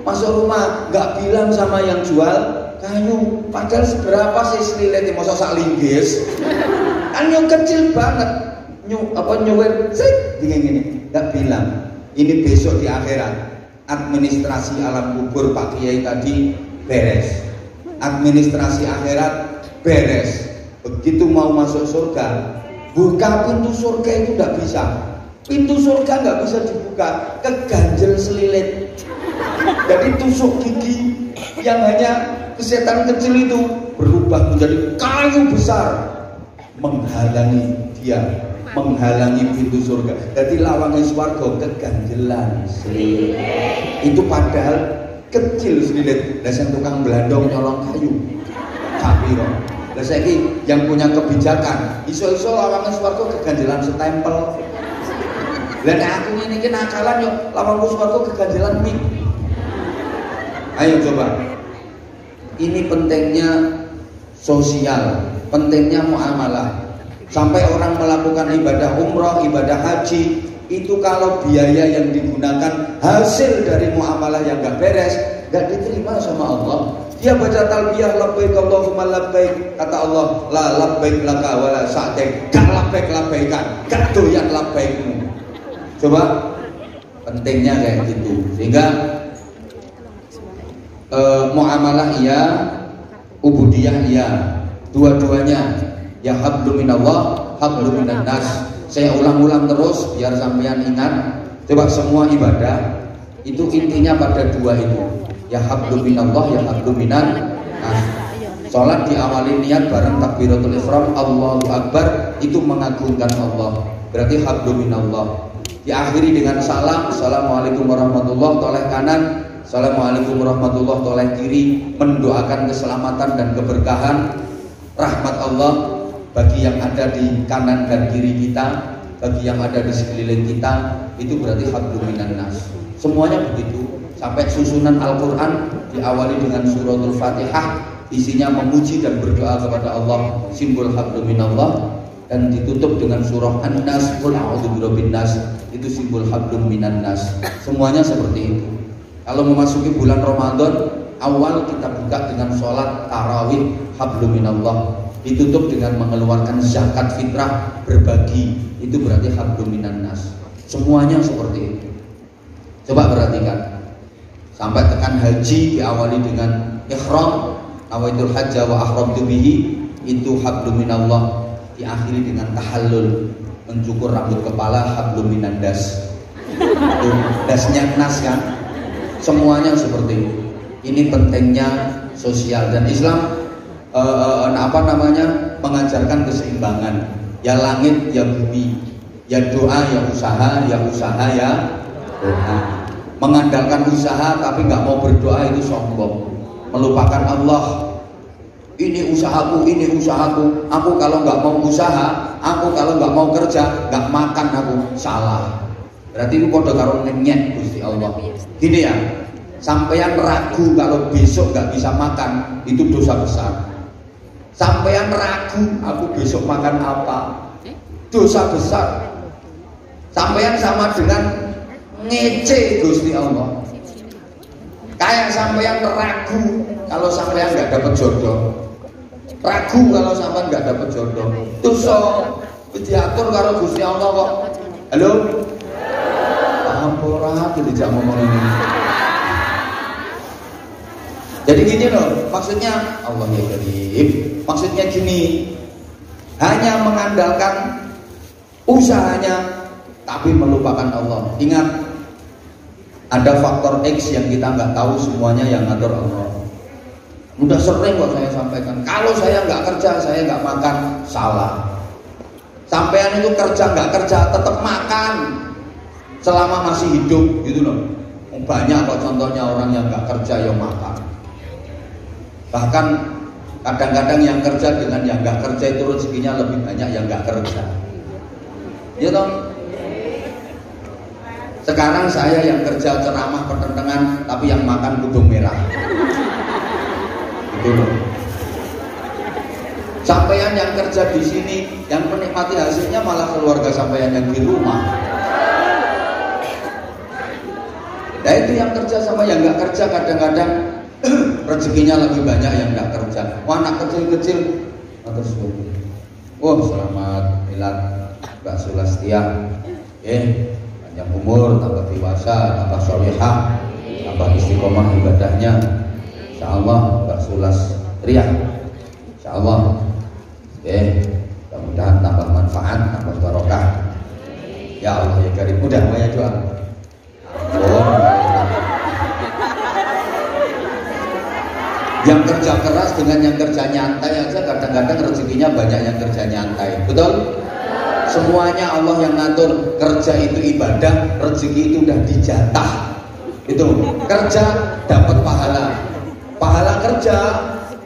masuk rumah nggak bilang sama yang jual kayu, padahal seberapa sih selilitnya, masa sak linggis, kan yang kecil banget. Nyuwer sik gini nggak bilang. Ini besok di akhirat administrasi alam kubur Pak Kiai tadi beres, administrasi akhirat beres. Begitu mau masuk surga, buka pintu surga itu nggak bisa. Pintu surga nggak bisa dibuka, keganjel selilit. Jadi tusuk gigi yang hanya kesetan kecil itu berubah menjadi kayu besar menghalangi dia, menghalangi pintu surga. Jadi lawangnya swarga keganjelan selilit. Itu padahal kecil selilit. Lah sing tukang blandong nyolong kayu kapiro. Lah saiki yang punya kebijakan iso-iso lawangnya swarga keganjelan setempel. Lah aku ini nakalan yo lawanku swarga keganjelan mik. Ayo coba. Ini pentingnya sosial, pentingnya muamalah. Sampai orang melakukan ibadah umroh, ibadah haji, itu kalau biaya yang digunakan hasil dari muamalah yang gak beres, gak diterima sama Allah. Dia baca talbiyah labbaik Allahumma labbaik, kata Allah la labbaik laka wala sa'daik, gak labbaik-labbaikan, gak doyan labbaikmu. Coba, pentingnya kayak gitu. Sehingga muamalah iya, ubudiyah iya, dua-duanya ya hablum minallah, hablum minan nas. Saya ulang-ulang terus biar sampean ingat. Coba semua ibadah itu intinya pada dua itu. Ya hablum minallah, ya hablum minan nas. Salat diawali niat bareng takbiratul ihram, Allahu akbar, itu mengagungkan Allah. Berarti hablum minallah. Diakhiri dengan salam, assalamualaikum warahmatullahi toleh kanan, assalamualaikum warahmatullahi toleh kiri, mendoakan keselamatan dan keberkahan rahmat Allah bagi yang ada di kanan dan kiri kita, bagi yang ada di sekeliling kita. Itu berarti hablum minan nas. Semuanya begitu. Sampai susunan Al-Quran diawali dengan suratul Fatihah, isinya memuji dan berdoa kepada Allah, simbol hablum minallah. Dan ditutup dengan surah An-Nas, qul a'udzu birabbin nas, itu simbol hablum minan nas. Semuanya seperti itu. Kalau memasuki bulan Ramadan, awal kita buka dengan sholat tarawih hablum minallah, ditutup dengan mengeluarkan zakat fitrah, berbagi, itu berarti hablum minan nas. Semuanya seperti itu. Coba perhatikan. Sampai tekan haji diawali dengan ihram, nawaitul hajja wa ahramtu bihi, itu hablum minallah. Diakhiri dengan tahallul, mencukur rambut kepala, hablum minan das. Itu dasnya nas kan. Semuanya seperti itu. Ini pentingnya sosial, dan Islam mengajarkan keseimbangan. Ya langit, ya bumi, ya doa, ya usaha, ya doa. Mengandalkan usaha tapi nggak mau berdoa itu sombong, melupakan Allah. Ini usahaku, aku kalau nggak mau usaha, aku kalau nggak mau kerja, nggak makan aku, salah. Berarti itu kode karo nenyek Gusti Allah. Gini ya, sampeyan ragu kalau besok nggak bisa makan, itu dosa besar. Sampeyan ragu aku besok makan apa, dosa besar. Sampeyan sama dengan ngece Gusti Allah. Kayak sampeyan ragu kalau sampeyan nggak dapat jodoh, ragu kalau sampeyan nggak dapat jodoh, dosa. Diatur karo Gusti Allah kok. Halo? Ampura tidak ngomong ini. Jadi gini loh, maksudnya Allah ya Karim. Maksudnya gini, hanya mengandalkan usahanya tapi melupakan Allah. Ingat, ada faktor X yang kita nggak tahu, semuanya yang ngatur Allah. Udah sering kok saya sampaikan, kalau saya nggak kerja, saya nggak makan, salah. Sampean itu kerja nggak kerja tetap makan selama masih hidup, gitu loh. Banyak kok contohnya orang yang nggak kerja yang makan. Bahkan kadang-kadang yang kerja dengan yang nggak kerja itu rezekinya lebih banyak yang nggak kerja. Ya toh? Sekarang saya yang kerja ceramah pertentangan, tapi yang makan kudung merah. Gitu loh. Sampeyan yang kerja di sini, yang menikmati hasilnya malah keluarga sampeyan yang di rumah. Nah itu yang kerja sama yang nggak kerja, kadang-kadang rezekinya lebih banyak yang nggak kerja. Wah, anak kecil-kecil, terus, wah selamat milad Mbak Sulastia, panjang umur, tambah dewasa, tambah solehah, tambah istiqomah ibadahnya. Insya Allah Mbak Sulas Ria, Insya Allah, mudah-mudahan tambah manfaat, tambah barokah. Ya Allah ya Karim, udah banyak doa. Yang kerja keras dengan yang kerja nyantai aja kadang-kadang rezekinya banyak yang kerja nyantai, betul? Semuanya Allah yang ngatur. Kerja itu ibadah, rezeki itu udah dijatah. Itu kerja dapat pahala, pahala kerja,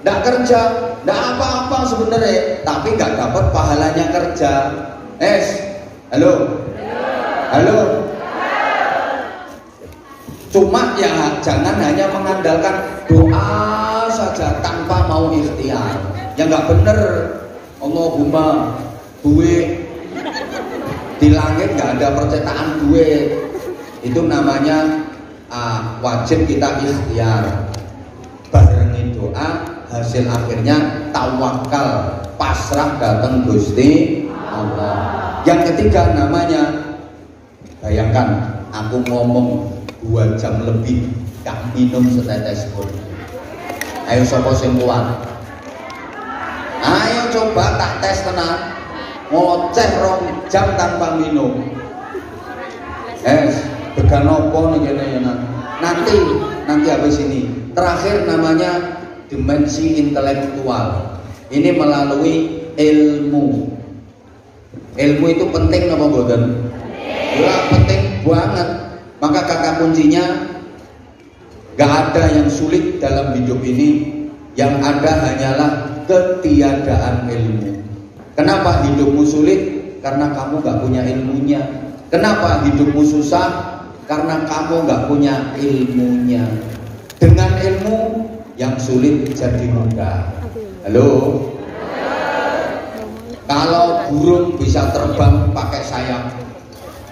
nggak kerja, nggak apa-apa sebenarnya, tapi nggak dapat pahalanya kerja. Halo, Halo. Cuma ya jangan hanya mengandalkan doa saja tanpa mau ikhtiar. Ya nggak bener. Allahumma duit di langit nggak ada percetakan duit. Itu namanya wajib kita ikhtiar. Barengi doa, hasil akhirnya tawakal, pasrah datang Gusti Allah. Yang ketiga namanya, bayangkan aku ngomong 2 jam lebih gak minum setetes pun. Ayo sapa sing kuat? Ayo coba tak tes tenang. Ngoceh 2 jam tanpa minum. Began opo nih kene ya nanti habis ini. Terakhir namanya dimensi intelektual. Ini melalui ilmu. Ilmu itu penting apa mboten? Ya penting banget. Maka kata kuncinya, gak ada yang sulit dalam hidup ini. Yang ada hanyalah ketiadaan ilmu. Kenapa hidupmu sulit? Karena kamu gak punya ilmunya. Kenapa hidupmu susah? Karena kamu gak punya ilmunya. Dengan ilmu yang sulit jadi mudah. Halo? Kalau burung bisa terbang pakai sayap,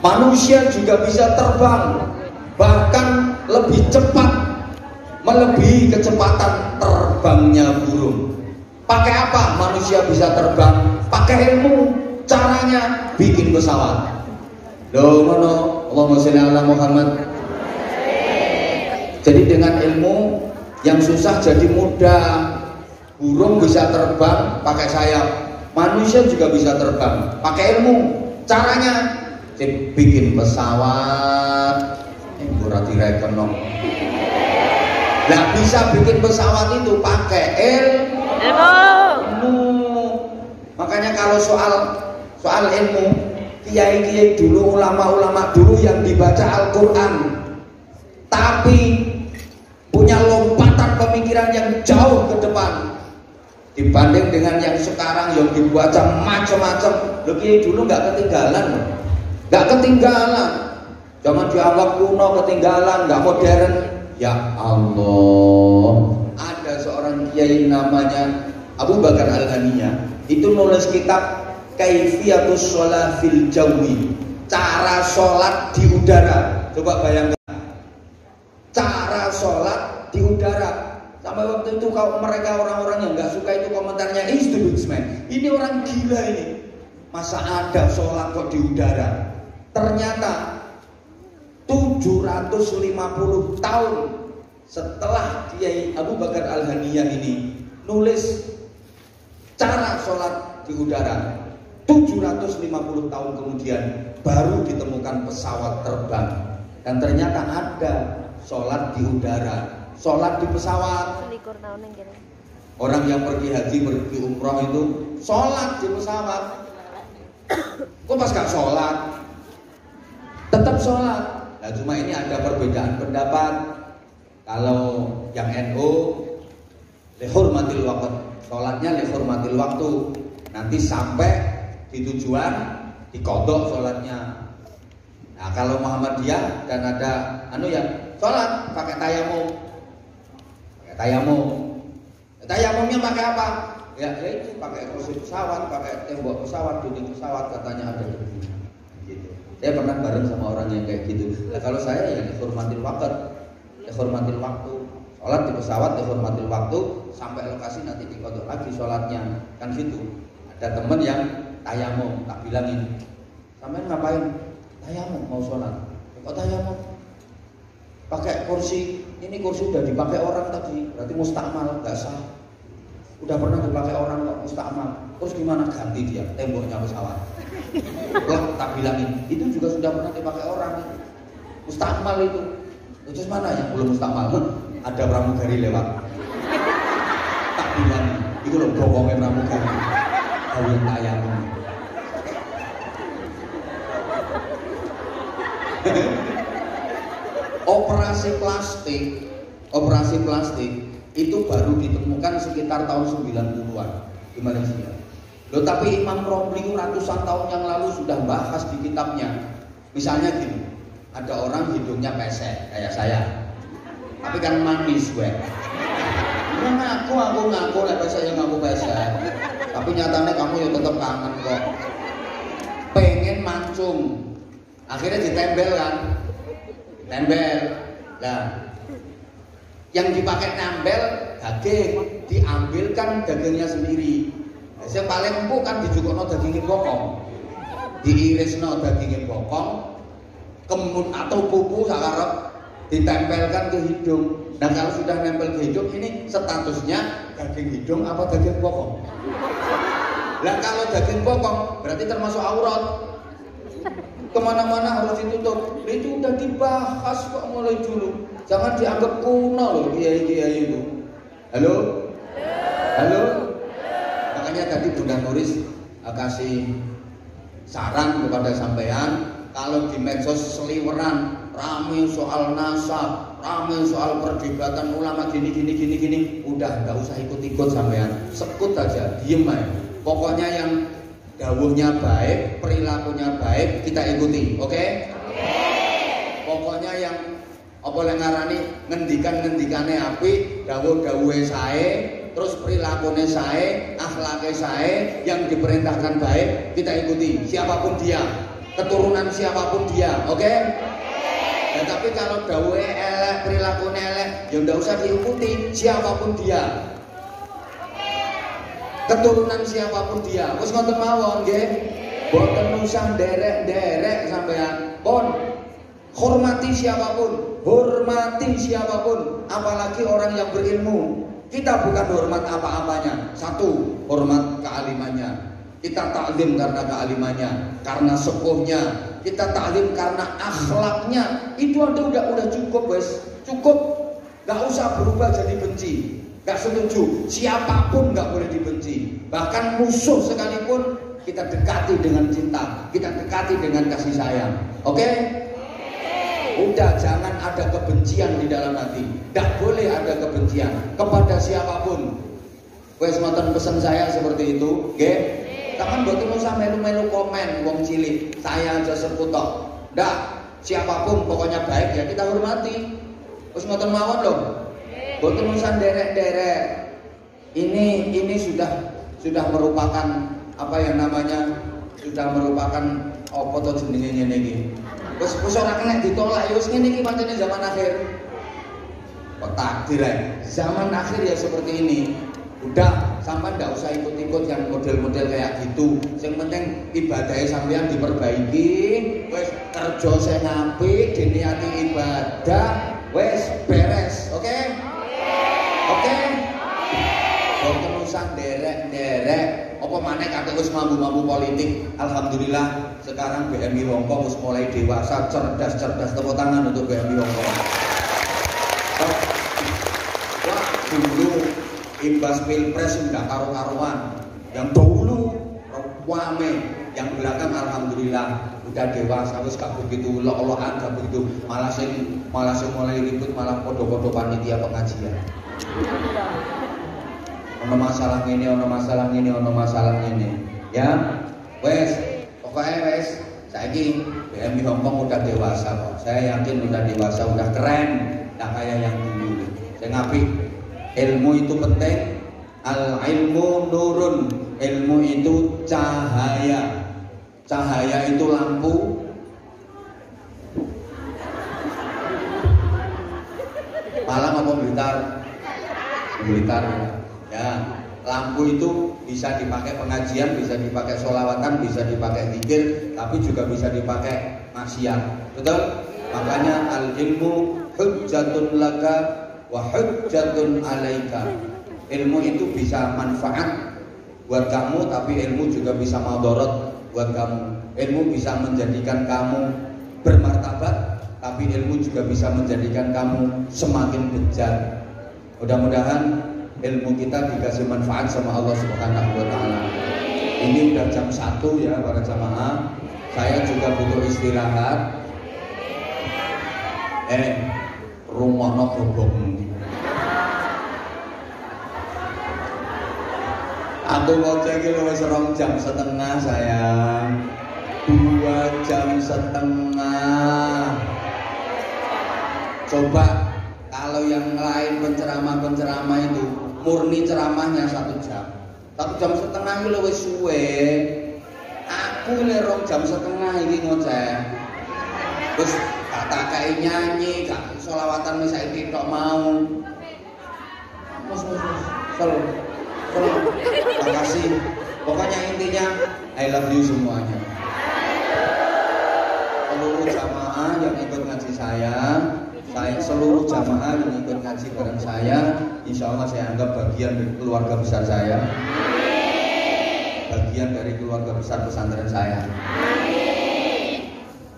manusia juga bisa terbang, bahkan lebih cepat, melebihi kecepatan terbangnya burung. Pakai apa manusia bisa terbang? Pakai ilmu. Caranya bikin pesawat. Loh, mana? Allahumma sholli ala Muhammad. Jadi dengan ilmu yang susah jadi mudah. Burung bisa terbang pakai sayap, manusia juga bisa terbang pakai ilmu. Caranya bikin pesawat. Ora direken no. Lah bisa bikin pesawat itu pakai ilmu. Makanya kalau soal ilmu, kiai-kiai dulu, ulama-ulama dulu yang dibaca Al-Qur'an tapi punya lompatan pemikiran yang jauh ke depan dibanding dengan yang sekarang yang dibaca macam-macam. Loh, kiai dulu nggak ketinggalan. Jangan dianggap kuno, ketinggalan, nggak modern. Ya Allah, ada seorang kiai namanya Abu Bakar Al-Ghaniyah, itu nulis kitab Kaifiyatus Shalah fil Jawi, cara sholat di udara. Coba bayangkan, cara sholat di udara. Sampai waktu itu mereka orang-orang yang nggak suka itu komentarnya, ini orang gila ini, masa ada sholat kok di udara. Ternyata 750 tahun setelah Kiai Abu Bakar Al-Ghaniyah ini nulis cara sholat di udara, 750 tahun kemudian baru ditemukan pesawat terbang. Dan ternyata ada sholat di udara, sholat di pesawat. Orang yang pergi haji, pergi umroh itu sholat di pesawat. Kok pas gak sholat? Tetap sholat. Nah cuma ini ada perbedaan pendapat. Kalau yang NU lihurmatil waqt, sholatnya lihurmatil waktu. Nanti sampai di tujuan dikodok sholatnya. Nah kalau Muhammadiyah dan ada yang sholat pakai tayamum. Tayamumnya pakai apa? Ya itu pakai kursi pesawat, pakai tembok pesawat, dinding pesawat, katanya ada debu. Gitu. Saya pernah bareng sama orang yang kayak gitu. Nah, kalau saya ya dihormatil waktu, sholat di pesawat dihormatil waktu, sampai lokasi nanti dikodok lagi sholatnya, kan gitu. Ada temen yang tayamum, tak bilangin, sampai ngapain? Tayamum mau sholat, kok tayamum? Pakai kursi, ini kursi udah dipakai orang tadi, berarti mustakmal, nggak sah. Udah pernah dipakai orang kok mustakmal, terus gimana ganti dia temboknya pesawat? Lah tak bilangin, itu juga sudah pernah dipakai orang, mustakmal itu. Terus mana yang belum mustakmal? Ada pramugari lewat. Tak bilangin, itu loh bokongnya pramugari. Kawin tayamum. Operasi plastik itu baru ditemukan sekitar tahun 90-an di Malaysia. Loh, tapi Imam Romli ratusan tahun yang lalu sudah bahas di kitabnya Misalnya gini, ada orang hidungnya pesek kayak saya, tapi kan manis gue. Ya aku ngaku lah pesek, yang ngaku pesek. Tapi nyatanya kamu ya tetap kangen kok. Pengen mancung, akhirnya ditempel kan, tempel. Nah, yang dipakai nempel daging, diambilkan dagingnya sendiri. Yang paling empuk kan dijukukno dagingin bokong, diirisno dagingin bokong, kemun atau kuku sakarep ditempelkan ke hidung. Nah kalau sudah nempel ke hidung ini statusnya daging hidung apa daging bokong? Nah kalau daging bokong berarti termasuk aurat. Kemana-mana harus ditutup. Itu udah dibahas kok mulai dulu. Jangan dianggap kuno loh kiai-kiai itu. Halo? Halo? Makanya tadi Bunda Nuris kasih saran kepada sampean, kalau di medsos seliweran rame soal nasab, rame soal perdebatan ulama gini, udah nggak usah ikut-ikut sampean, sekut aja, diem aja. Pokoknya yang dawuhnya baik, perilakunya baik, kita ikuti, oke? Pokoknya yang apa yang ngarani ngendikan-ngendikane apik, dawuh-dawuhe sae, terus perilakunya sae, akhlaknya sae, yang diperintahkan baik, kita ikuti, siapapun dia, keturunan siapapun dia, oke? Ya, tapi kalau dawuhe elek, perilakunya elek, ya nggak usah diikuti, siapapun dia, keturunan siapapun dia. Wis ngoten mawon nggih. Boten usah derek-derek sampean. Pun hormati siapapun, apalagi orang yang berilmu. Kita bukan hormat apa-apanya. Satu, hormat kealimannya. Kita taklim karena kealimannya, karena sepuhnya. Kita taklim karena akhlaknya. Itu udah cukup, wes. Cukup. Gak usah berubah jadi benci. Gak setuju, siapapun gak boleh dibenci. Bahkan musuh sekalipun kita dekati dengan cinta, kita dekati dengan kasih sayang. Oke? Udah, jangan ada kebencian di dalam hati. Gak boleh ada kebencian kepada siapapun. Wes ngoten pesan saya seperti itu, nggih. Taman boten usah melu-melu komen wong cilik. Saya aja sebut tok. Ndak, siapapun pokoknya baik ya kita hormati. Wes ngoten mawon lho. Boten usah derek-derek. Ini sudah merupakan apa yang namanya, sudah merupakan apa to jenenge ngene iki. Wis ora kena ditolak ya wis ngene iki pancene zaman akhir. Kok takdir ae. Zaman akhir ya seperti ini. Udah, sampean ndak usah ikut-ikut yang model-model kayak gitu. Yang penting ibadahnya sampean diperbaiki, wis kerja sing apik, diniati ibadah, wis beres, oke? Oke? Boten usah derek-derek. Apa maneh kakek wis mampu-mampu politik. Alhamdulillah sekarang BMI Hongkong wis mulai dewasa, cerdas-cerdas. Tepuk tangan untuk BMI Hongkong. Wah, dulu imbas pilpres sudah karu-karuan. Yang dahulu rame, yang belakang alhamdulillah udah dewasa, wis gak begitu lok-lokan, gak begitu malah sing mulai ribut, malah podo-podo panitia pengajian. Ono masalah ini, ya. Wes, pokoknya wes, saiki BMI Hongkong udah dewasa kok. Saya yakin udah dewasa, udah keren, gak kayak yang dulu. Saya ngapik, ilmu itu penting. Al ilmu nurun, ilmu itu cahaya. Cahaya itu lampu. Malam apa Blitar? Blitar. Ya, lampu itu bisa dipakai pengajian, bisa dipakai sholawatan, bisa dipakai zikir, tapi juga bisa dipakai maksiat. Betul? Makanya al ilmu hujjatun laka wa hujjatun alaika. Ilmu itu bisa manfaat buat kamu, tapi ilmu juga bisa madarat buat kamu. Ilmu bisa menjadikan kamu bermartabat, tapi ilmu juga bisa menjadikan kamu semakin bejat. Mudah-mudahan ilmu kita dikasih manfaat sama Allah Subhanahu wa taala. Ini udah jam 1 ya para jamaah. Saya juga butuh istirahat. Rumono gobokmu. Aku mau cek wis 2,5 jam sayang. 2,5 jam. Coba kalau yang lain penceramah itu murni ceramahnya 1 jam. 1,5 jam itu wis suwe. Aku le 2,5 jam iki ngoceh. Terus tak kayak nyanyi, gak sholawatan misalnya tidak mau. Makasih. Pokoknya intinya I love you semuanya. Seluruh jamaah yang ikut ngaji saya seluruh jamaah yang ikut ngaji bareng saya, insya Allah saya anggap bagian dari keluarga besar saya, bagian dari keluarga besar pesantren saya.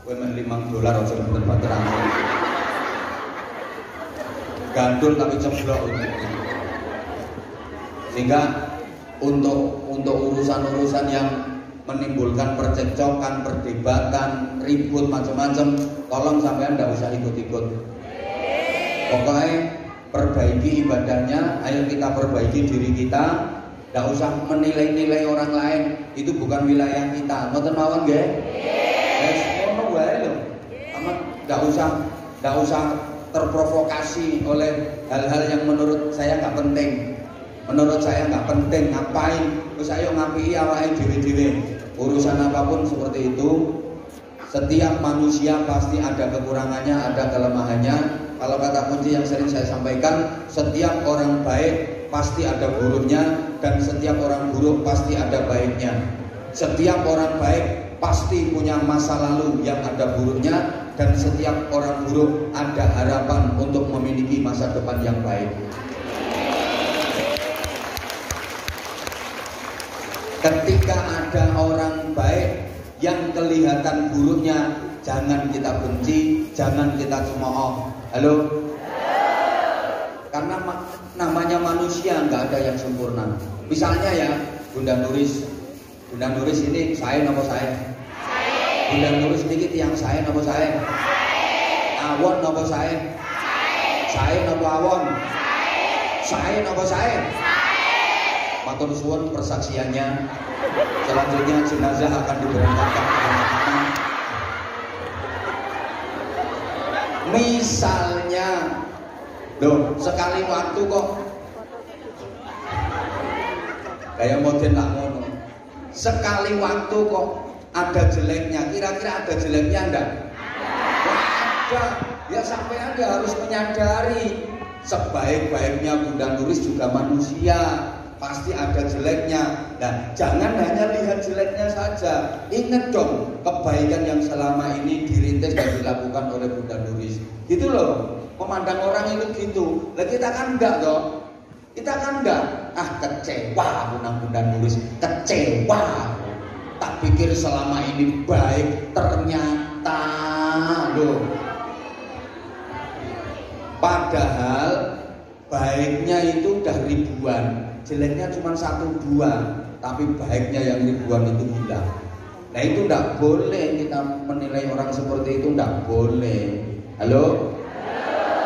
Gue main $5 aja bener langsung. Gandul tapi ceblok. Sehingga untuk urusan-urusan yang menimbulkan percekcokan, perdebatan, ribut macam-macam, tolong sampean tidak usah ikut-ikut. Pokoknya perbaiki ibadahnya, ayo kita perbaiki diri kita, tidak usah menilai-nilai orang lain, itu bukan wilayah kita. Ngoten mawon nggih? Ngono wae lho. Aman tidak usah terprovokasi oleh hal-hal yang menurut saya nggak penting. Menurut saya nggak penting, ngapain? Terus ayo ngapii awake dhewe-dhewe. Urusan apapun seperti itu, setiap manusia pasti ada kekurangannya, ada kelemahannya. Kalau kata kunci yang sering saya sampaikan, setiap orang baik pasti ada buruknya, dan setiap orang buruk pasti ada baiknya. Setiap orang baik pasti punya masa lalu yang ada buruknya, dan setiap orang buruk ada harapan untuk memiliki masa depan yang baik. Ketika ada orang baik yang kelihatan buruknya, jangan kita benci, jangan kita cemooh. Halo? Karena namanya manusia nggak ada yang sempurna. Misalnya ya, Bunda Nuris ini saya nopo saya? Bunda Nuris sedikit yang saya nopo saya? Awon nopo saya? Saya nopo awon? Saya nopo saya? Matur suwun persaksiannya. Selanjutnya jenazah akan diberangkatkan ke mana? Misalnya, loh, sekali waktu kok kayak model tak ngono. Sekali waktu kok ada jeleknya. Kira-kira ada jeleknya enggak? Ada. Ya sampai Anda harus menyadari, sebaik-baiknya Bunda Nuris juga manusia. Pasti ada jeleknya. Nah, jangan hanya lihat jeleknya saja. Ingat dong, kebaikan yang selama ini dirintis dan dilakukan oleh Bunda Nuris. Gitu loh. Memandang orang itu gitu. Nah, kita kan enggak toh. Kita kan enggak. Kecewa Bunda Nuris. Kecewa. Tak pikir selama ini baik, ternyata loh. Padahal baiknya itu udah ribuan. Jeleknya cuma 1-2, tapi baiknya yang ribuan itu hilang. Nah itu tidak boleh kita menilai orang seperti itu, tidak boleh. Halo?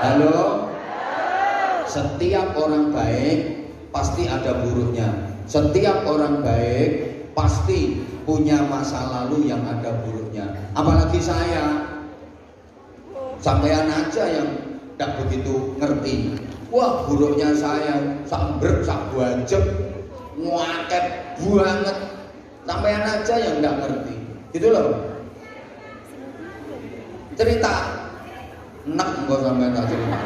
Halo? Setiap orang baik pasti ada buruknya. Setiap orang baik pasti punya masa lalu yang ada buruknya. Apalagi saya, sampean aja yang tidak begitu ngerti. Wah, buruknya saya sambrek sak buajem, nguaket banget. Sampean aja yang enggak ngerti. Gitu loh. Cerita enak kok sampean tak cerita.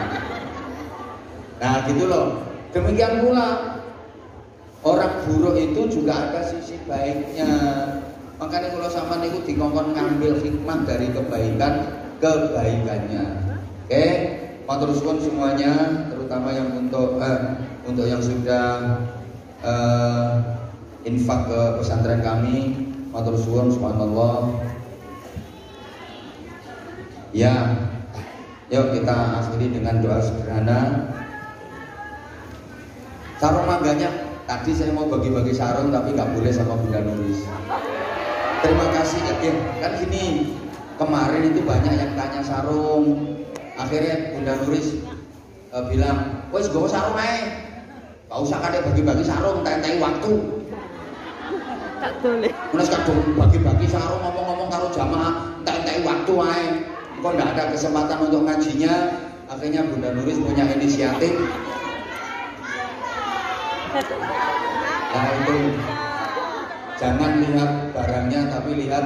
Nah, gitu loh. Demikian pula orang buruk itu juga ada sisi baiknya. Makanya kalau sama niku dikongkon ngambil hikmah dari kebaikannya. Oke? Matur suwun semuanya, terutama yang untuk yang sudah infak ke pesantren kami. Matur suwun, subhanallah. Ya, yuk kita akhiri dengan doa sederhana. Sarung mangganya, tadi saya mau bagi-bagi sarung tapi nggak boleh sama Bunda Nuris. Terima kasih ya, kan gini, kemarin itu banyak yang tanya sarung. Akhirnya Bunda Nuris bilang, wes gue sarung aja, gak usah kadek bagi-bagi sarung, tentang waktu. Tak boleh. Menes kadung bagi-bagi sarung ngomong-ngomong karo jamaah, entek waktu ae. Kok enggak ada kesempatan untuk ngajinya, akhirnya Bunda Nuris punya inisiatif. Nah itu, jangan lihat barangnya tapi lihat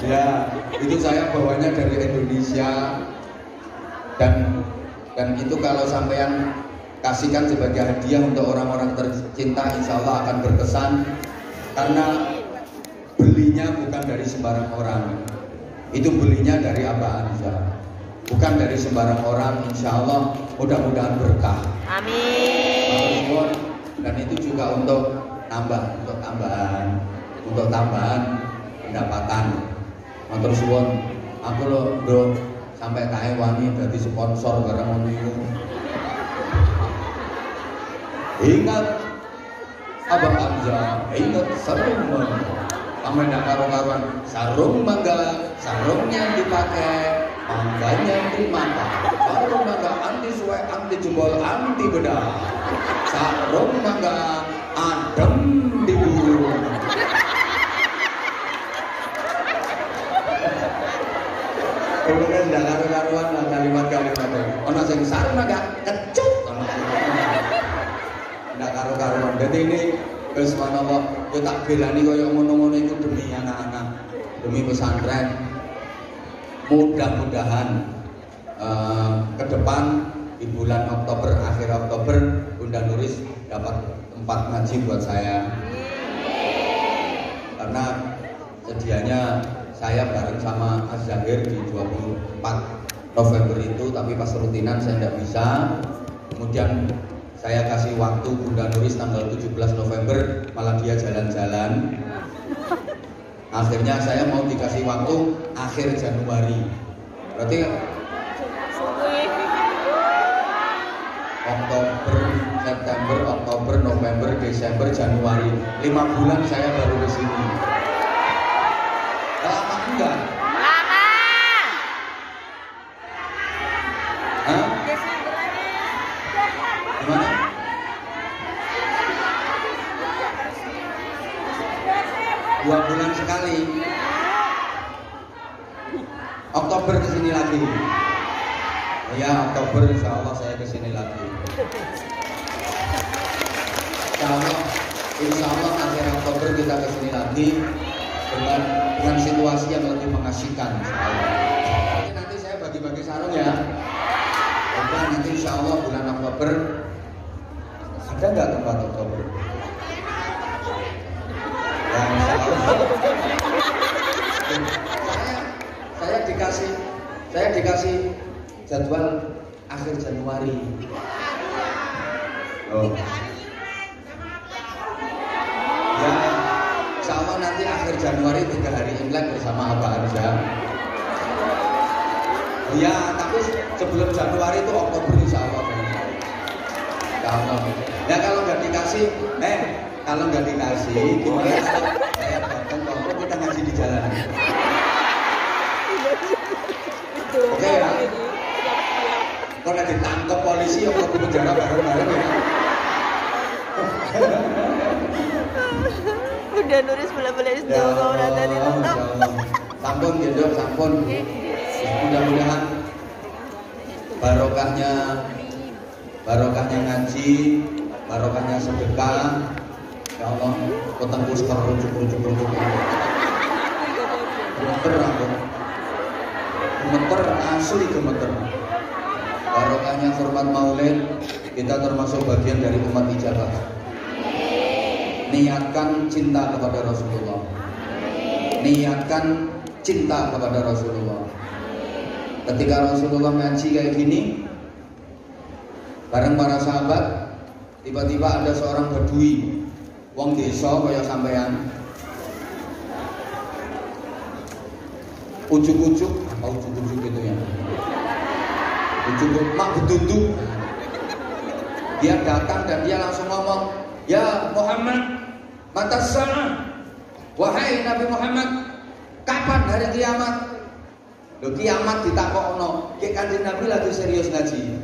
ya, itu saya bawanya dari Indonesia dan itu kalau sampean kasihkan sebagai hadiah untuk orang-orang tercinta, insya Allah akan berkesan karena belinya bukan dari sembarang orang, itu belinya dari Abah Anza, bukan dari sembarang orang, insya Allah mudah-mudahan berkah. Amin. Dan itu juga untuk tambahan pendapatan. Matur suwun, aku lo bro sampai tae wani dadi sponsor barang ngono iku. Ingat Abang Hamzah, ingat sarung mangga. Kamu ndak karu-karuan sarung mangga, sarungnya dipakai, mangganya dimata. Sarung mangga anti suwe, anti jebol, anti bedah. Sarung mangga adem di bulu. Kemudian ndak karu-karuan lah kalimat-kalimat itu. Ono sing sarung agak kecut, ono sing ndak karu-karuan. Dadi ini wis manapa yo tak belani kaya ngono-ngono iku demi anak-anak, demi pesantren. Mudah-mudahan ke depan di bulan Oktober, akhir Oktober Bunda Nuris dapat tempat ngaji buat saya. Karena sedianya saya bareng sama Az-Zahir di 24 November itu, tapi pas rutinan saya tidak bisa. Kemudian saya kasih waktu Bunda Nuris tanggal 17 November, malah dia jalan-jalan. Akhirnya saya mau dikasih waktu akhir Januari. Berarti Oktober, September, Oktober, November, Desember, Januari. 5 bulan saya baru ke sini. Lama enggak? Lama. Hah? Gimana? Dua bulan sekali. Oktober kesini lagi. Ya, Oktober insya Allah saya kesini lagi. Insya Allah akhir Oktober kita kesini lagi dengan situasi yang lebih mengasihkan. Nanti saya bagi-bagi sarung ya. Oke, nanti insya Allah bulan Oktober ada nggak tempat Oktober? Ya, insya Allah. Saya dikasih jadwal akhir Januari. Oh. Ya, insya Allah nanti akhir Januari 3 hari Imlek bersama Abah Arja. Ya, tapi sebelum Januari itu Oktober insya Allah. Ya kalau nggak dikasih, gimana kalau saya datang kalau kita ngaji di jalanan? Oke ya. Kalau ditangkap polisi, aku ke penjara bareng-bareng ya. Udah Nuris boleh-boleh kau tadi. Sampun gitu, sampun. Mudah-mudahan barokahnya ngaji, barokahnya sedekah. Ya Allah, ketembus kerucuk. Gemeter, asli gemeter. Barokahnya hormat maulid, kita termasuk bagian dari umat ijabah. Niatkan cinta kepada Rasulullah. Niatkan cinta kepada Rasulullah. Ketika Rasulullah ngaji kayak gini, bareng para sahabat, tiba-tiba ada seorang badui, wong desa kaya sampean. Ujuk-ujuk, apa ujuk-ujuk gitu ya? Ujuk-ujuk, mak betunduk. Dia datang dan dia langsung ngomong, ya Muhammad, mata sa'ah. Wahai Nabi Muhammad, kapan hari kiamat? Loh kiamat ditakokno, ki Kanjeng Nabi lagi serius ngaji.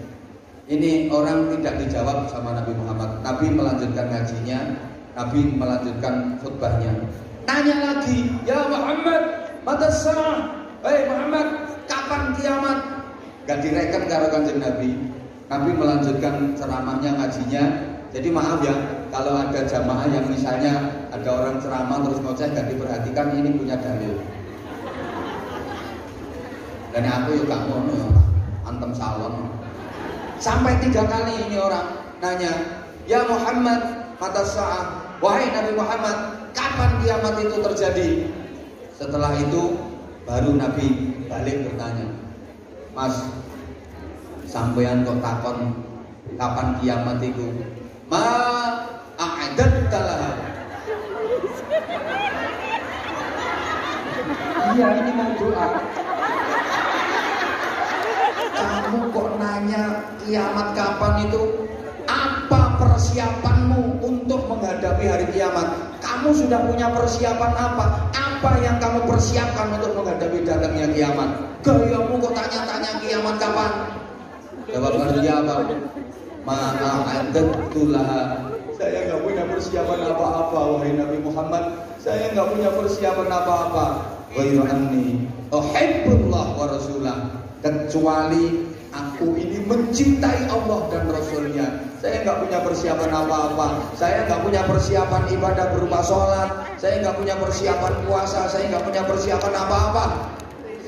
Ini orang tidak dijawab sama Nabi Muhammad. Nabi melanjutkan ngajinya, Nabi melanjutkan khutbahnya. Tanya lagi, ya Muhammad, mata sah. Hei Muhammad, kapan kiamat? Gak direken karo Kanjeng Nabi. Nabi melanjutkan ceramahnya, ngajinya. Jadi maaf ya, kalau ada jamaah yang misalnya ada orang ceramah terus ngoceh gak diperhatikan, ini punya dalil. Dan aku yuk gak ngono ya, antem salon. Sampai 3 kali ini orang nanya, ya Muhammad, mata sa'ah. Wahai Nabi Muhammad, kapan kiamat itu terjadi? Setelah itu baru Nabi balik bertanya, Mas, sampean kok takon kapan kiamat itu? Ma a'adattalah. Iya, ini mau doa. Kamu kok nanya kiamat kapan itu? Apa persiapanmu untuk menghadapi hari kiamat? Kamu sudah punya persiapan apa? Apa yang kamu persiapkan untuk menghadapi datangnya kiamat? Gayamu kok tanya-tanya kiamat kapan? Jawaban dia apa? Ma'adatullah. Saya nggak punya persiapan apa-apa, wahai Nabi Muhammad. Saya nggak punya persiapan apa-apa. Ghairu anni uhibbullah wa rasulah. Kecuali aku ini mencintai Allah dan Rasulnya. Saya nggak punya persiapan apa-apa. Saya nggak punya persiapan ibadah berupa sholat. Saya nggak punya persiapan puasa. Saya nggak punya persiapan apa-apa.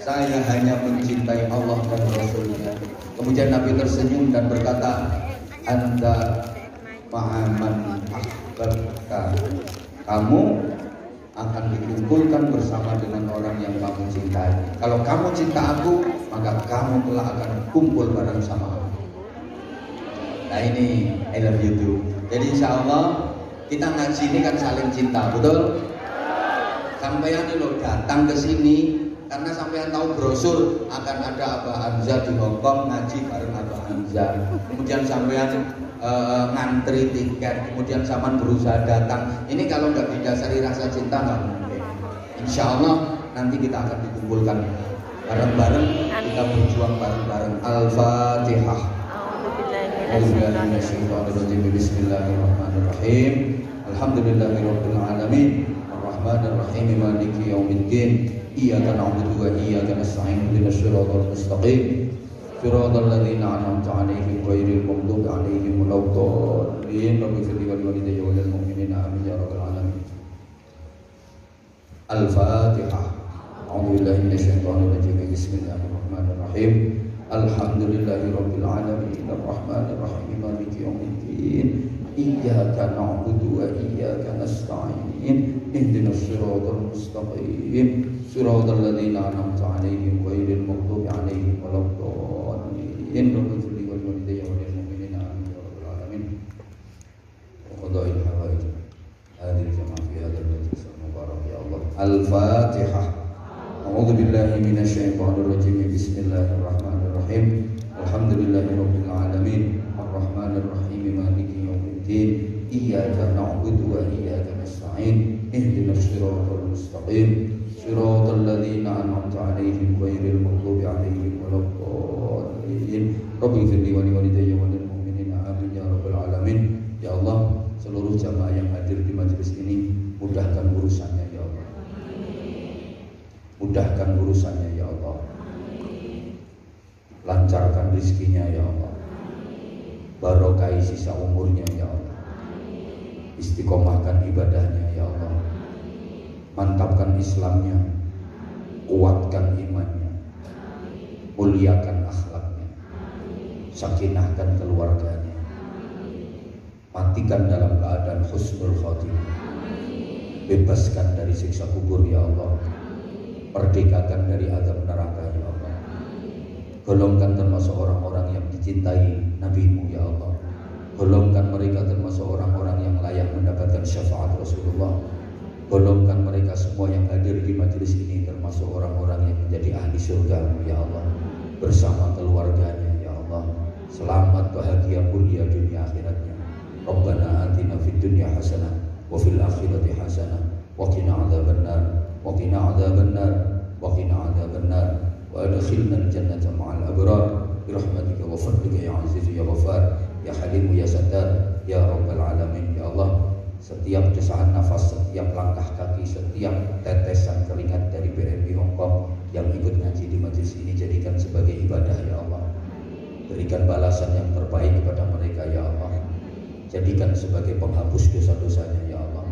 Saya hanya mencintai Allah dan Rasulnya. Kemudian Nabi tersenyum dan berkata, Anta ma'aman ahbabka. Kamu akan dikumpulkan bersama dengan orang yang kamu cintai. Kalau kamu cinta aku, maka kamu telah akan kumpul bareng sama aku. Nah ini I love you too. Jadi insya Allah kita ngaji ini kan saling cinta, betul? Sampean ini loh datang ke sini karena sampean tahu brosur akan ada Abah Hamzah di Hongkong ngaji bareng Abah Hamzah. Kemudian sampean ngantri tiket, kemudian sampean berusaha datang. Ini kalau nggak didasari rasa cinta nggak mungkin. Insya Allah nanti kita akan dikumpulkan bareng-bareng, kita berjuang bareng-bareng. Al-Fatihah. Bismillahirrahmanirrahim. Alhamdulillahirabbil alamin. Arrahmanirrahim. Maliki yaumiddin. Iyyaka na'budu wa iyyaka nasta'in. Ihdinas siratal mustaqim. Siratal ladzina an'amta 'alaihim ghairil maghdubi 'alaihim waladdallin. Rabbighfir li wa liwalidayya wa lil mu'minina amin ya rabbal alamin. Al-Fatihah. A'udzu billahi minasyaitonir rajim. Bismillahirrahmanirrahim. Alhamdulillahirabbil alamin. Arrahmanir rahim. Maliki yaumiddin. Iyyaka na'budu wa iyyaka nasta'in. Ihdinas siratal mustaqim. Siratal ladzina an'amta 'alaihim ghairil maghdubi 'alaihim waladdallin. Rabbighfir li wa liwalidayya wa lil mu'minina amin ya rabbal alamin. Wa qada'il hawaij. Hadhihi jama'ah fi hadzal majlis mubarak ya Allah. Al-Fatihah. A'udzu billahi minasyaitonir rajim. Bismillahirrahmanirrahim. Alhamdulillahirabbil alamin. Arrahmanir rahim. Maliki yaumiddin. Iyyaka na'budu wa iyyaka nasta'in. Ihdinas siratal mustaqim. Siratal ladzina an'amta 'alaihim ghairil maghdubi 'alaihim waladdallin. Rabbighfir li wa liwalidayya wa lil mu'minina amin ya rabbal alamin. Ya Allah, seluruh jamaah yang hadir di majelis ini, mudahkan urusannya ya Allah. Mudahkan urusannya ya Allah. Lancarkan rizkinya ya Allah. Barokai sisa umurnya ya Allah. Istiqomahkan ibadahnya ya Allah. Mantapkan Islamnya, kuatkan imannya, muliakan akhlaknya, sakinahkan keluarganya, matikan dalam keadaan husnul khotimah, bebaskan dari siksa kubur ya Allah, merdekakan dari azab neraka ya Allah, golongkan termasuk orang-orang yang dicintai Nabi-Mu ya Allah, golongkan mereka termasuk orang-orang yang layak mendapatkan syafaat Rasulullah. Golongkan mereka semua yang hadir di majelis ini termasuk orang-orang yang menjadi ahli surga ya Allah, bersama keluarganya ya Allah. Selamat bahagia mulia dunia akhiratnya. Rabbana atina fid dunya hasanah wa fil akhirati hasanah wa qina adzabannar wa qina adzabannar wa qina adzabannar wa adkhilna al jannata ma'al abrar fadlika ya aziz ya ghafar ya halim ya sattar ya rabbal alamin. Ya Allah, setiap desahan nafas, setiap langkah kaki, setiap tetesan keringat dari BRI Hongkong yang ikut ngaji di majelis ini jadikan sebagai ibadah ya Allah. Berikan balasan yang terbaik kepada mereka ya Allah. Jadikan sebagai penghapus dosa-dosanya ya Allah.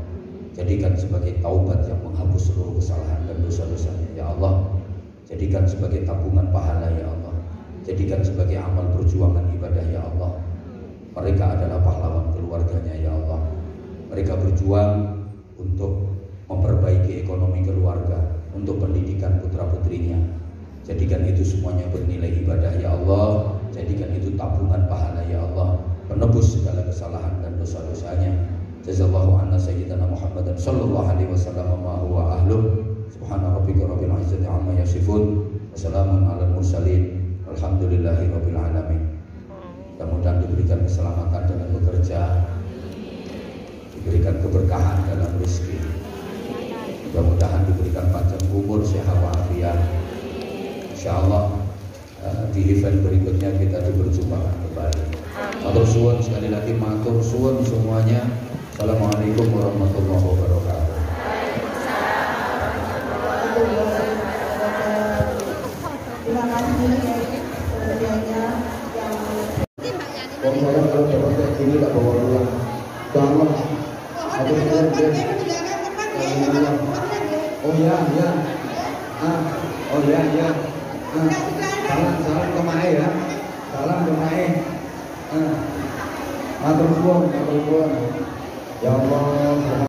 Jadikan sebagai taubat yang menghapus seluruh kesalahan dan dosa-dosanya ya Allah. Jadikan sebagai tabungan pahala ya Allah. Jadikan sebagai amal perjuangan ibadah ya Allah. Mereka adalah pahlawan keluarganya ya Allah. Mereka berjuang untuk memperbaiki ekonomi keluarga, untuk pendidikan putra-putrinya. Jadikan itu semuanya bernilai ibadah ya Allah. Jadikan itu tabungan pahala ya Allah, penebus segala kesalahan dan dosa-dosanya. Jazallahu anna sayyidina Muhammadan sallallahu alaihi wasallam ma huwa ahluh. Subhana rabbika rabbil izzati amma yasifun. Wassalamun alal mursalin. Alhamdulillahi rabbil alamin. Mudah-mudahan diberikan keselamatan dalam bekerja, diberikan keberkahan dalam rezeki, mudah-mudahan diberikan panjang umur, sehat walafiat. Insyaallah di event berikutnya kita diperjumpakan kembali. Matur suwun, sekali lagi matur suwun semuanya. Assalamualaikum warahmatullahi wabarakatuh. Terima kasih sebenarnya yang Orang kalau dapat kayak gini tak bawa pulang. Bangun. Aku sekarang oh ya, ya. Oh ya, ya. Salam ke Mae ya. Salam ke Mae. Matur suwun, matur suwun. Ya Allah.